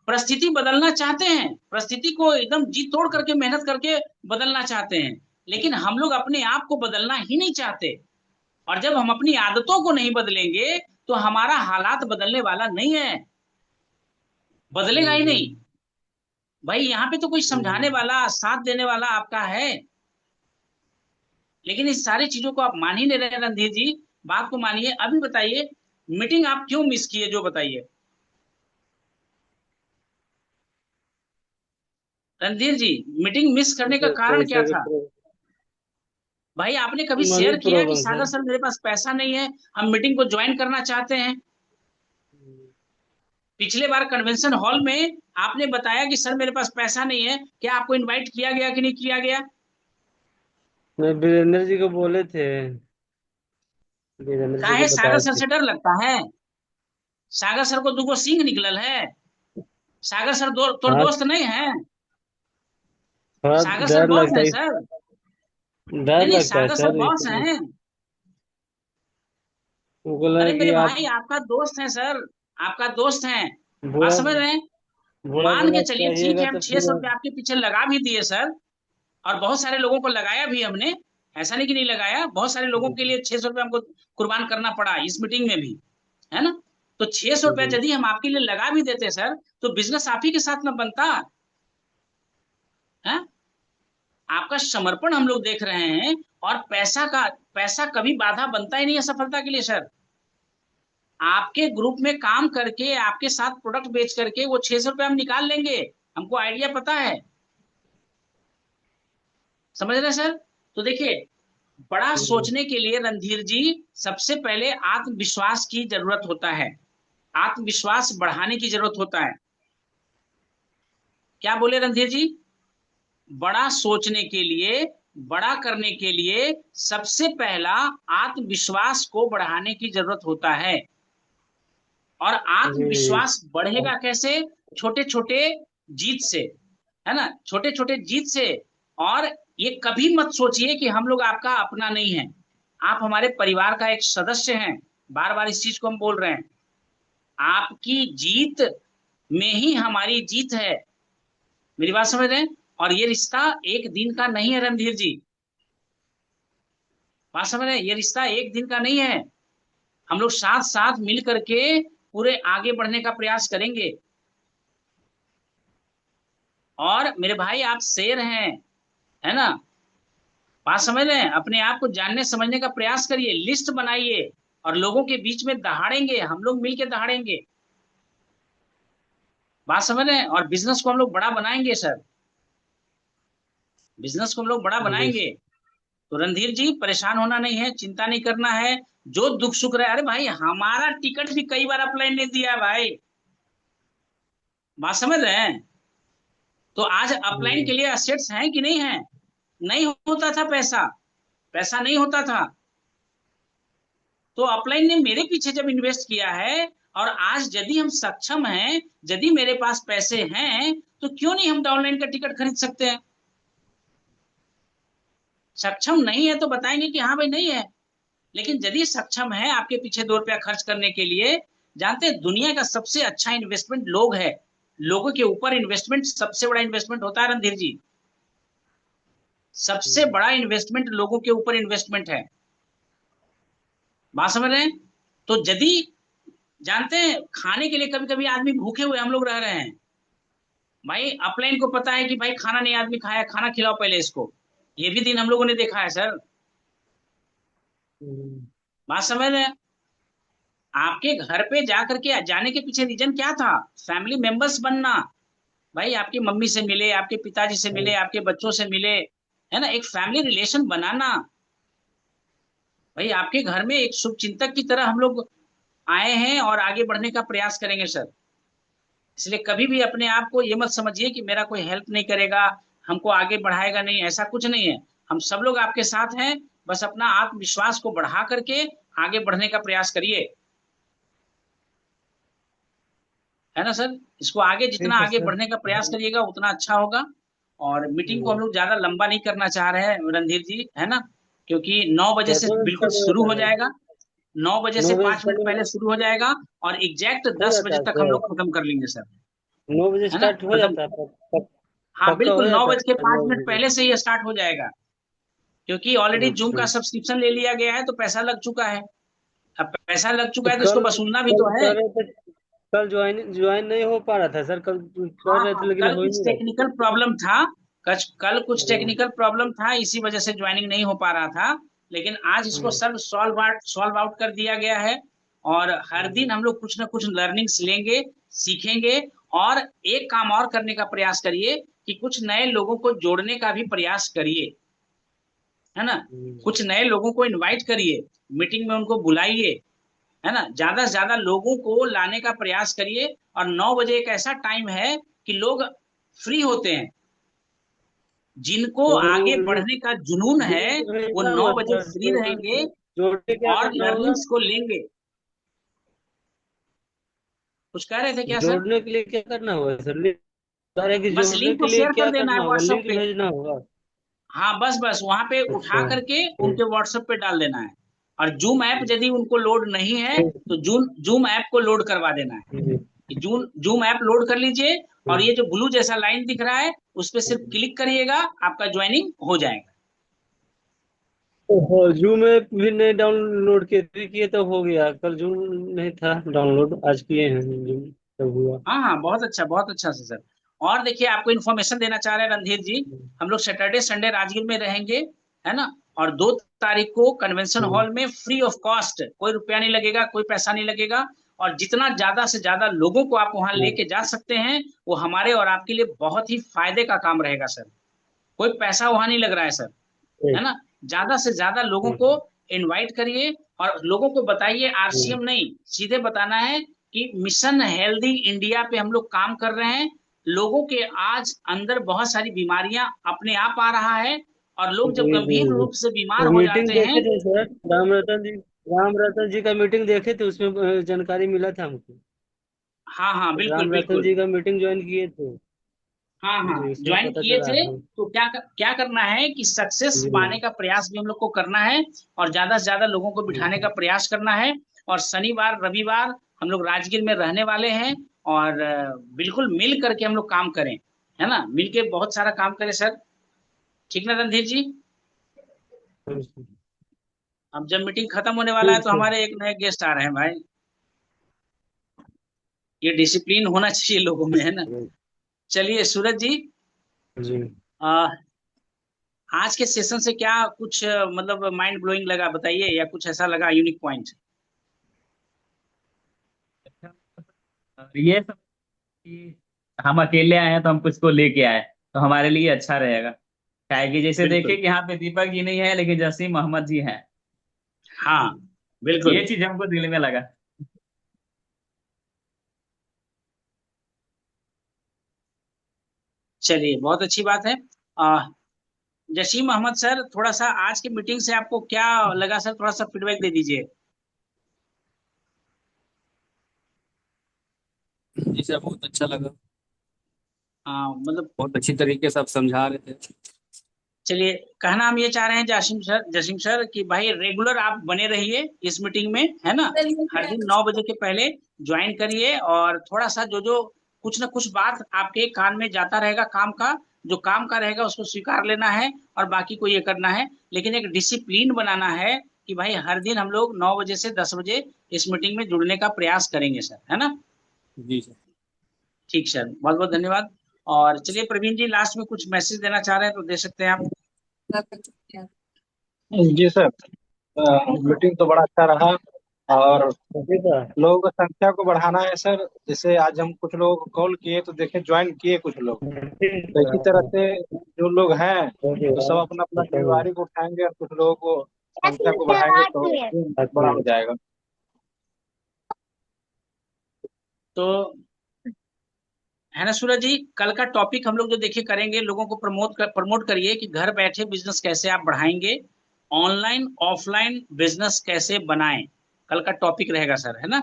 Speaker 2: परिस्थिति बदलना चाहते हैं, परिस्थिति को एकदम जी तोड़ करके मेहनत करके बदलना चाहते हैं, लेकिन हम लोग अपने आप को बदलना ही नहीं चाहते। और जब हम अपनी आदतों को नहीं बदलेंगे तो हमारा हालात बदलने वाला नहीं है, बदलेगा ही नहीं।
Speaker 6: हम्म,
Speaker 2: भाई यहाँ पे तो कोई समझाने
Speaker 6: हम्म,
Speaker 2: वाला, साथ देने वाला आपका है, लेकिन इस सारी चीजों को आप मान ही नहीं रहे रणधीर जी। बात को मानिए। अभी बताइए, मीटिंग आप क्यों मिस किए, जो बताइए रणधीर जी। मीटिंग मिस करने का
Speaker 6: सर,
Speaker 2: कारण क्या
Speaker 6: पैसा की
Speaker 2: था? भाई आपने कभी
Speaker 6: मनी
Speaker 2: शेयर किया कि
Speaker 6: प्रॉब्लम था।
Speaker 2: सागर सर मेरे पास पैसा नहीं है, हम मीटिंग को ज्वाइन करना चाहते हैं? पिछले बार कन्वेंशन हॉल में आपने बताया कि सर मेरे पास पैसा नहीं है, क्या आपको इनवाइट किया गया कि नहीं किया गया?
Speaker 6: मैं वीरेंद्र जी को बोले थे, वीरेंद्र जी को
Speaker 2: काहे सागर
Speaker 6: बताए
Speaker 2: सर
Speaker 6: थे।
Speaker 2: से डर लगता है? सागर सर को दुगो सिंह निकलल है। सागर सर तोर
Speaker 6: हाँ,
Speaker 2: दोस्त नहीं है?
Speaker 6: थोड़ा
Speaker 2: सागर सर
Speaker 6: डर
Speaker 2: बॉस
Speaker 6: लगता
Speaker 2: है
Speaker 6: है।
Speaker 2: सर।
Speaker 6: डर
Speaker 2: नहीं नहीं,
Speaker 6: लगता है
Speaker 2: सागर सर
Speaker 6: सर
Speaker 2: बॉस हैं।
Speaker 6: वो बोला
Speaker 2: अरे
Speaker 6: कि
Speaker 2: मेरे
Speaker 6: आप
Speaker 2: भाई, आपका दोस्त है सर, आपका दोस्त है। बात
Speaker 6: बुरा
Speaker 2: समझ रहे हैं?
Speaker 6: बुरा
Speaker 2: मान
Speaker 6: भला
Speaker 2: के चलिए, ठीक
Speaker 6: कहिएगा
Speaker 2: है, हम
Speaker 6: तो
Speaker 2: छह
Speaker 6: फिर
Speaker 2: सौ रुपये आपके पीछे लगा भी दिए सर। और बहुत सारे लोगों को लगाया भी हमने, ऐसा नहीं कि नहीं लगाया, बहुत सारे लोगों के लिए 600 रुपये हमको कुर्बान करना पड़ा इस मीटिंग में भी, है ना? तो 600 रुपया यदि हम आपके लिए लगा भी देते सर, तो बिजनेस आप ही के साथ में बनता है। आपका समर्पण हम लोग देख रहे हैं। और पैसा कभी बाधा बनता ही नहीं है सफलता के लिए सर। आपके ग्रुप में काम करके, आपके साथ प्रोडक्ट बेच करके वो 600 रुपये हम निकाल लेंगे, हमको आइडिया पता है। समझ रहे हैं सर? तो देखिए, बड़ा सोचने के लिए रणधीर जी, सबसे पहले आत्मविश्वास की जरूरत होता है, आत्मविश्वास बढ़ाने की जरूरत होता है। क्या बोले रणधीर जी? बड़ा सोचने के लिए, बड़ा करने के लिए सबसे पहला आत्मविश्वास को बढ़ाने की जरूरत होता है। और
Speaker 6: जी।
Speaker 2: आत्मविश्वास बढ़ेगा कैसे? छोटे छोटे जीत से, है ना? छोटे छोटे जीत से। और ये कभी मत सोचिए कि हम लोग आपका अपना नहीं है, आप हमारे परिवार का एक सदस्य हैं। बार बार इस चीज को हम बोल रहे हैं। आपकी जीत में ही हमारी जीत है। मेरी बात समझ रहे हैं? और ये रिश्ता एक दिन का नहीं है रणधीर जी। बात समझ रहे हैं? ये रिश्ता एक दिन का नहीं है। हम लोग साथ साथ मिल करके पूरे आगे बढ़ने का प्रयास करेंगे। और मेरे भाई, आप शेर हैं, है ना? बात समझ रहे हैं? अपने आप को जानने समझने का प्रयास करिए, लिस्ट बनाइए, और लोगों के बीच में दहाड़ेंगे, हम लोग मिलके दहाड़ेंगे। बात समझ रहे हैं? और बिजनेस को हम लोग बड़ा बनाएंगे सर, बिजनेस को हम लोग बड़ा
Speaker 6: जी
Speaker 2: बनाएंगे। तो रणधीर जी, परेशान होना नहीं है, चिंता नहीं करना है। जो दुख सुख रहे, अरे भाई हमारा टिकट भी कई बार अप्लाई नहीं दिया है भाई। बात समझ रहे हैं? तो आज अपलाइन के लिए असेट्स हैं कि नहीं है? नहीं होता था पैसा, पैसा नहीं होता था। तो अपलाइन ने मेरे पीछे जब इन्वेस्ट किया है, और आज यदि हम सक्षम हैं, यदि मेरे पास पैसे हैं, तो क्यों नहीं हम डाउनलाइन का टिकट खरीद सकते हैं? सक्षम नहीं है तो बताएंगे कि हाँ भाई नहीं है। लेकिन यदि सक्षम है आपके पीछे 2 रुपया खर्च करने के लिए, जानते हैं दुनिया का सबसे अच्छा इन्वेस्टमेंट लोग है। लोगों के ऊपर इन्वेस्टमेंट सबसे बड़ा इन्वेस्टमेंट होता है रणधीर जी। सबसे बड़ा इन्वेस्टमेंट लोगों के ऊपर इन्वेस्टमेंट है। बात समझ रहे हैं? तो यदि जानते हैं खाने के लिए कभी कभी आदमी भूखे हुए हम लोग रह रहे हैं, भाई अपलाइन को पता है कि भाई खाना नहीं आदमी खाया, खाना खिलाओ पहले इसको। ये भी दिन हम लोगों ने देखा है सर। बात समझ रहे हैं? आपके घर पे जाकर के जाने के पीछे रीजन क्या था? फैमिली मेंबर्स बनना। भाई आपकी मम्मी से मिले, आपके पिताजी से मिले, आपके बच्चों से मिले, है ना, एक फैमिली रिलेशन बनाना। भाई आपके घर में एक शुभ चिंतक की तरह हम लोग आए हैं और आगे बढ़ने का प्रयास करेंगे सर। इसलिए कभी भी अपने आप को ये मत समझिए कि मेरा कोई हेल्प नहीं करेगा, हमको आगे बढ़ाएगा नहीं, ऐसा कुछ नहीं है। हम सब लोग आपके साथ हैं। बस अपना आत्मविश्वास को बढ़ा करके आगे बढ़ने का प्रयास करिए, है ना सर। इसको आगे जितना
Speaker 6: ठीक है
Speaker 2: आगे
Speaker 6: सर।
Speaker 2: बढ़ने का प्रयास करिएगा उतना अच्छा होगा। और मीटिंग को हम लोग ज्यादा लंबा नहीं करना चाह रहे हैं रणधीर जी, है ना, क्योंकि 9 बजे से
Speaker 6: कैसे बजे
Speaker 2: बिल्कुल
Speaker 6: स्टार्ट हो
Speaker 2: शुरू
Speaker 6: जाता
Speaker 2: हो
Speaker 6: है?
Speaker 2: जाएगा। 9 बजे से
Speaker 6: 9 बजे
Speaker 2: 5 मिनट
Speaker 6: स्टार्ट
Speaker 2: पहले शुरू हो जाएगा और एग्जैक्ट
Speaker 6: हो
Speaker 2: दस
Speaker 6: जाता
Speaker 2: बजे
Speaker 6: है
Speaker 2: तक हम
Speaker 6: सर?
Speaker 2: लोग खत्म कर लेंगे सर।
Speaker 6: 9 बजे
Speaker 2: है ना,
Speaker 6: स्टार्ट हो
Speaker 2: खत्म।
Speaker 6: जाता है?
Speaker 2: हाँ
Speaker 6: पक्का हो
Speaker 2: बिल्कुल, नौ
Speaker 6: जाता
Speaker 2: बज के
Speaker 6: है
Speaker 2: पांच
Speaker 6: 9
Speaker 2: मिनट
Speaker 6: बजे?
Speaker 2: पहले से ही स्टार्ट हो जाएगा, क्योंकि ऑलरेडी जूम
Speaker 6: अच्छा।
Speaker 2: का सब्सक्रिप्शन ले लिया गया है तो पैसा लग चुका है। अब पैसा लग
Speaker 6: तो
Speaker 2: चुका है तो इसको
Speaker 6: कल
Speaker 2: वसूलना भी
Speaker 6: कल
Speaker 2: तो है।
Speaker 6: कह रहे थे, कल ज्वाइन नहीं हो पा रहा था सर। कल कर
Speaker 2: हाँ
Speaker 6: रहे
Speaker 2: हाँ,
Speaker 6: थे लेकिन
Speaker 2: कल
Speaker 6: हो ही
Speaker 2: कुछ
Speaker 6: नहीं रहा
Speaker 2: टेक्निकल प्रॉब्लम था। कल कुछ
Speaker 6: था।
Speaker 2: टेक्निकल प्रॉब्लम था, इसी वजह से ज्वाइनिंग नहीं हो पा रहा था। लेकिन आज इसको सब सॉल्व आउट कर दिया गया है। और हर दिन हम लोग कुछ ना कुछ लर्निंग्स लेंगे, सीखेंगे। और एक काम और करने का प्रयास करिए कि कुछ नए लोगों को जोड़ने का भी प्रयास करिए, है ना। कुछ नए लोगों को इनवाइट करिए, मीटिंग में उनको बुलाइए, है ना, ज्यादा से ज्यादा लोगों को लाने का प्रयास करिए। और 9 बजे एक ऐसा टाइम है कि लोग फ्री होते हैं, जिनको
Speaker 6: तो
Speaker 2: आगे बढ़ने का जुनून है
Speaker 6: लिंक
Speaker 2: वो
Speaker 6: भेजना
Speaker 2: नौ
Speaker 6: होगा
Speaker 2: बजे
Speaker 6: सर?
Speaker 2: फ्री रहेंगे
Speaker 6: जोड़ के क्या
Speaker 2: और
Speaker 6: करना होगा?
Speaker 2: लर्निंग्स को लेंगे। कुछ कह रहे थे क्या सर?
Speaker 6: जोड़ने के लिए क्या करना होगा सर? लिंक कह रहे हैं कि
Speaker 2: बस
Speaker 6: जोड़ने
Speaker 2: लिंक
Speaker 6: के
Speaker 2: को
Speaker 6: लिए
Speaker 2: शेयर कर
Speaker 6: क्या
Speaker 2: देना है
Speaker 6: करना होगा?
Speaker 2: व्हाट्सएप
Speaker 6: लिंक
Speaker 2: पे।
Speaker 6: भेजना होगा?
Speaker 2: हाँ बस बस वहां पे
Speaker 6: अच्छा।
Speaker 2: उठा करके उनके व्हाट्सएप पे डाल देना है। और जूम ऐप यदि उनको लोड नहीं है तो जूम जूम ऐप को लोड करवा देना है। जूम जूम ऐप लोड कर लीजिए और ये जो ब्लू जैसा लाइन दिख रहा है उस पर सिर्फ क्लिक करिएगा, आपका ज्वाइनिंग हो जाएगा।
Speaker 6: जूम ऐप भी नहीं डाउनलोड किए तो हो गया। कल जूम नहीं था डाउनलोड, आज किए हैं जूम, तब हुआ।
Speaker 2: हाँ हाँ, बहुत अच्छा से सर। और देखिए आपको इन्फॉर्मेशन देना चाह रहे हैं रणधीर जी, हम लोग सैटरडे संडे राजगीर में रहेंगे, है ना। और 2 तारीख को कन्वेंशन हॉल में फ्री ऑफ कॉस्ट, कोई रुपया नहीं लगेगा, कोई पैसा नहीं लगेगा। और जितना ज्यादा से ज्यादा लोगों को आप वहां लेके जा सकते हैं वो हमारे और आपके लिए बहुत ही फायदे का काम रहेगा सर। कोई पैसा वहां नहीं लग रहा है सर, है ना। ज्यादा से ज्यादा लोगों को इनवाइट करिए और लोगों को बताइए, आरसीएम नहीं, सीधे बताना है कि मिशन हेल्दी इंडिया पे हम लोग काम कर रहे हैं। लोगों के आज अंदर बहुत सारी बीमारियां अपने आप आ रहा है और लोग जब
Speaker 6: जी जी
Speaker 2: गंभीर
Speaker 6: जी।
Speaker 2: रूप से बीमार
Speaker 6: वो
Speaker 2: हो
Speaker 6: मीटिंग
Speaker 2: जाते हैं।
Speaker 6: देखे थे सर, राम रतन जी का मीटिंग देखे थे, उसमें जानकारी मिला था हमको।
Speaker 2: हाँ हाँ बिल्कुल
Speaker 6: राम रतन
Speaker 2: बिल्कुल।
Speaker 6: जी का मीटिंग ज्वाइन किए थे।
Speaker 2: हाँ हाँ,
Speaker 6: जी, उसमें
Speaker 2: ज्वाइन
Speaker 6: पता
Speaker 2: किए
Speaker 6: चला
Speaker 2: थे।
Speaker 6: है।
Speaker 2: तो क्या करना है कि सक्सेस
Speaker 6: जी।
Speaker 2: पाने का प्रयास भी हम लोग को करना है और ज्यादा से ज्यादा लोगों को बिठाने का प्रयास करना है। और शनिवार रविवार हम लोग राजगीर में रहने वाले हैं और बिल्कुल मिल करके हम लोग काम करें, है ना, मिल के बहुत सारा काम करें सर। ठीक ना रणधीर जी? अब जब मीटिंग खत्म होने वाला है
Speaker 6: ठीक
Speaker 2: तो
Speaker 6: है।
Speaker 2: हमारे एक नए गेस्ट आ रहे हैं भाई। ये डिसिप्लिन होना चाहिए लोगों में, है ना। चलिए सूरज जी,
Speaker 6: जी।
Speaker 2: आ, आज के सेशन से क्या कुछ मतलब माइंड ब्लोइंग लगा बताइए, या कुछ ऐसा लगा यूनिक पॉइंट?
Speaker 3: ये सब कि हम अकेले आए हैं तो हम कुछ को लेके आए तो हमारे लिए अच्छा रहेगा। क्या है कि जैसे देखे
Speaker 2: बिल्कुल।
Speaker 3: कि यहाँ पे दीपक जी नहीं है लेकिन जसीम मोहम्मद जी हैं।
Speaker 2: हाँ
Speaker 3: ये
Speaker 2: बिल्कुल।
Speaker 3: चीज हमको दिल में लगा।
Speaker 2: चलिए बहुत अच्छी बात है। आ, जसीम अहमद सर, थोड़ा सा आज की मीटिंग से आपको क्या लगा सर, थोड़ा सा फीडबैक दे दीजिए।
Speaker 4: जी सर, बहुत अच्छा लगा।
Speaker 2: मतलब
Speaker 4: बहुत अच्छी तरीके से आप समझा रहे थे।
Speaker 2: चलिए, कहना हम ये चाह रहे हैं जसीम सर कि भाई रेगुलर आप बने रहिए इस मीटिंग में, है ना। हर दिन 9 बजे के पहले ज्वाइन करिए, और थोड़ा सा जो जो कुछ ना कुछ बात आपके कान में जाता रहेगा काम का, जो काम का रहेगा उसको स्वीकार लेना है, और बाकी को ये करना है। लेकिन एक डिसिप्लिन बनाना है कि भाई हर दिन हम लोग 9 बजे से 10 बजे इस मीटिंग में जुड़ने का प्रयास करेंगे सर, है ना।
Speaker 4: जी सर।
Speaker 2: ठीक सर, बहुत बहुत धन्यवाद। और चलिए प्रवीण जी, लास्ट में कुछ मैसेज देना चाह रहे हैं तो दे सकते हैं आप।
Speaker 5: जी सर, मीटिंग तो बड़ा अच्छा रहा, और
Speaker 6: ठीक है।
Speaker 5: लोगों की संख्या को बढ़ाना है सर। जैसे आज हम कुछ लोग को कॉल किए तो देखे ज्वाइन किए कुछ लोग, तो इसी तरह से जो लोग हैं तो सब अपना अपना जिम्मेवारी को उठाएंगे, और कुछ लोगों को संख्या को बढ़ाएंगे तो बड़ा हो जाएगा।
Speaker 2: तो है ना सूरज जी, कल का टॉपिक हम लोग जो देखिए करेंगे, लोगों को प्रमोट करिए कि घर बैठे बिजनेस कैसे आप बढ़ाएंगे, ऑनलाइन ऑफलाइन बिजनेस कैसे बनाएं। कल का टॉपिक रहेगा सर, है ना।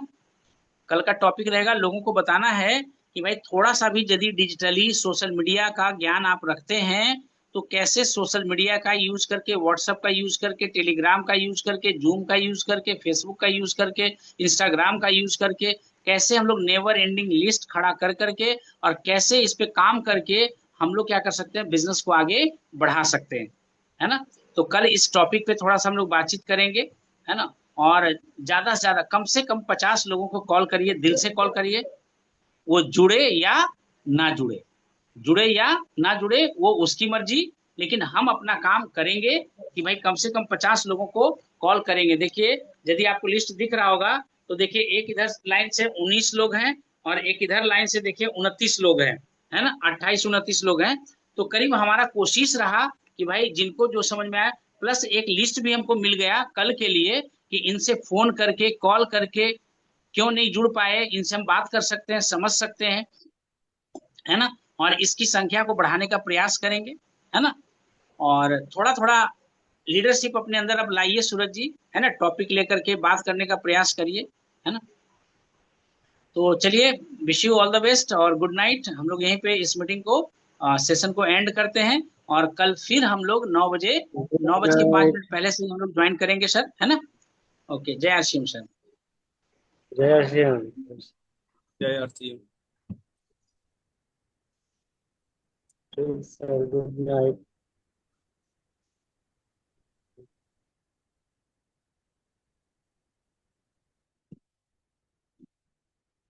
Speaker 2: कल का टॉपिक रहेगा, लोगों को बताना है कि भाई थोड़ा सा भी यदि डिजिटली सोशल मीडिया का ज्ञान आप रखते हैं तो कैसे सोशल मीडिया का यूज करके, व्हाट्सएप का यूज करके, टेलीग्राम का यूज करके, जूम का यूज करके, फेसबुक का यूज करके, इंस्टाग्राम का यूज करके, कैसे हम लोग नेवर एंडिंग लिस्ट खड़ा कर करके, और कैसे इस पे काम करके हम लोग क्या कर सकते हैं, बिजनेस को आगे बढ़ा सकते हैं, है ना। तो कल इस टॉपिक पे थोड़ा सा हम लोग बातचीत करेंगे, है ना। और ज्यादा से ज्यादा कम से कम 50 लोगों को कॉल करिए, दिल से कॉल करिए, वो जुड़े या ना जुड़े, जुड़े या ना जुड़े वो उसकी मर्जी, लेकिन हम अपना काम करेंगे कि भाई कम से कम 50 लोगों को कॉल करेंगे। देखिए, यदि आपको लिस्ट दिख रहा होगा तो देखिए, एक इधर लाइन से 19 लोग हैं, और एक इधर लाइन से देखिए 29 लोग हैं, है ना, 28 29 लोग हैं। तो करीब हमारा कोशिश रहा कि भाई जिनको जो समझ में आया, प्लस एक लिस्ट भी हमको मिल गया कल के लिए कि इनसे फोन करके, कॉल करके क्यों नहीं जुड़ पाए, इनसे हम बात कर सकते हैं, समझ सकते हैं, है ना। और इसकी संख्या को बढ़ाने का प्रयास करेंगे, है ना। और थोड़ा थोड़ा लीडरशिप अपने अंदर अब लाइए सूरज जी, है ना, टॉपिक लेकर के बात करने का प्रयास करिए, है ना। तो चलिए, wish you all the best और गुड नाइट। हम लोग यहीं पे इस मीटिंग को, सेशन को एंड करते हैं, और कल फिर हम लोग 9 बजे, 9 बज के 5 मिनट पहले से हम लोग ज्वाइन करेंगे सर, है ना। ओके, जय आशिम सर।
Speaker 6: जय श्री राम।
Speaker 4: जय आरती।
Speaker 6: Sir good night.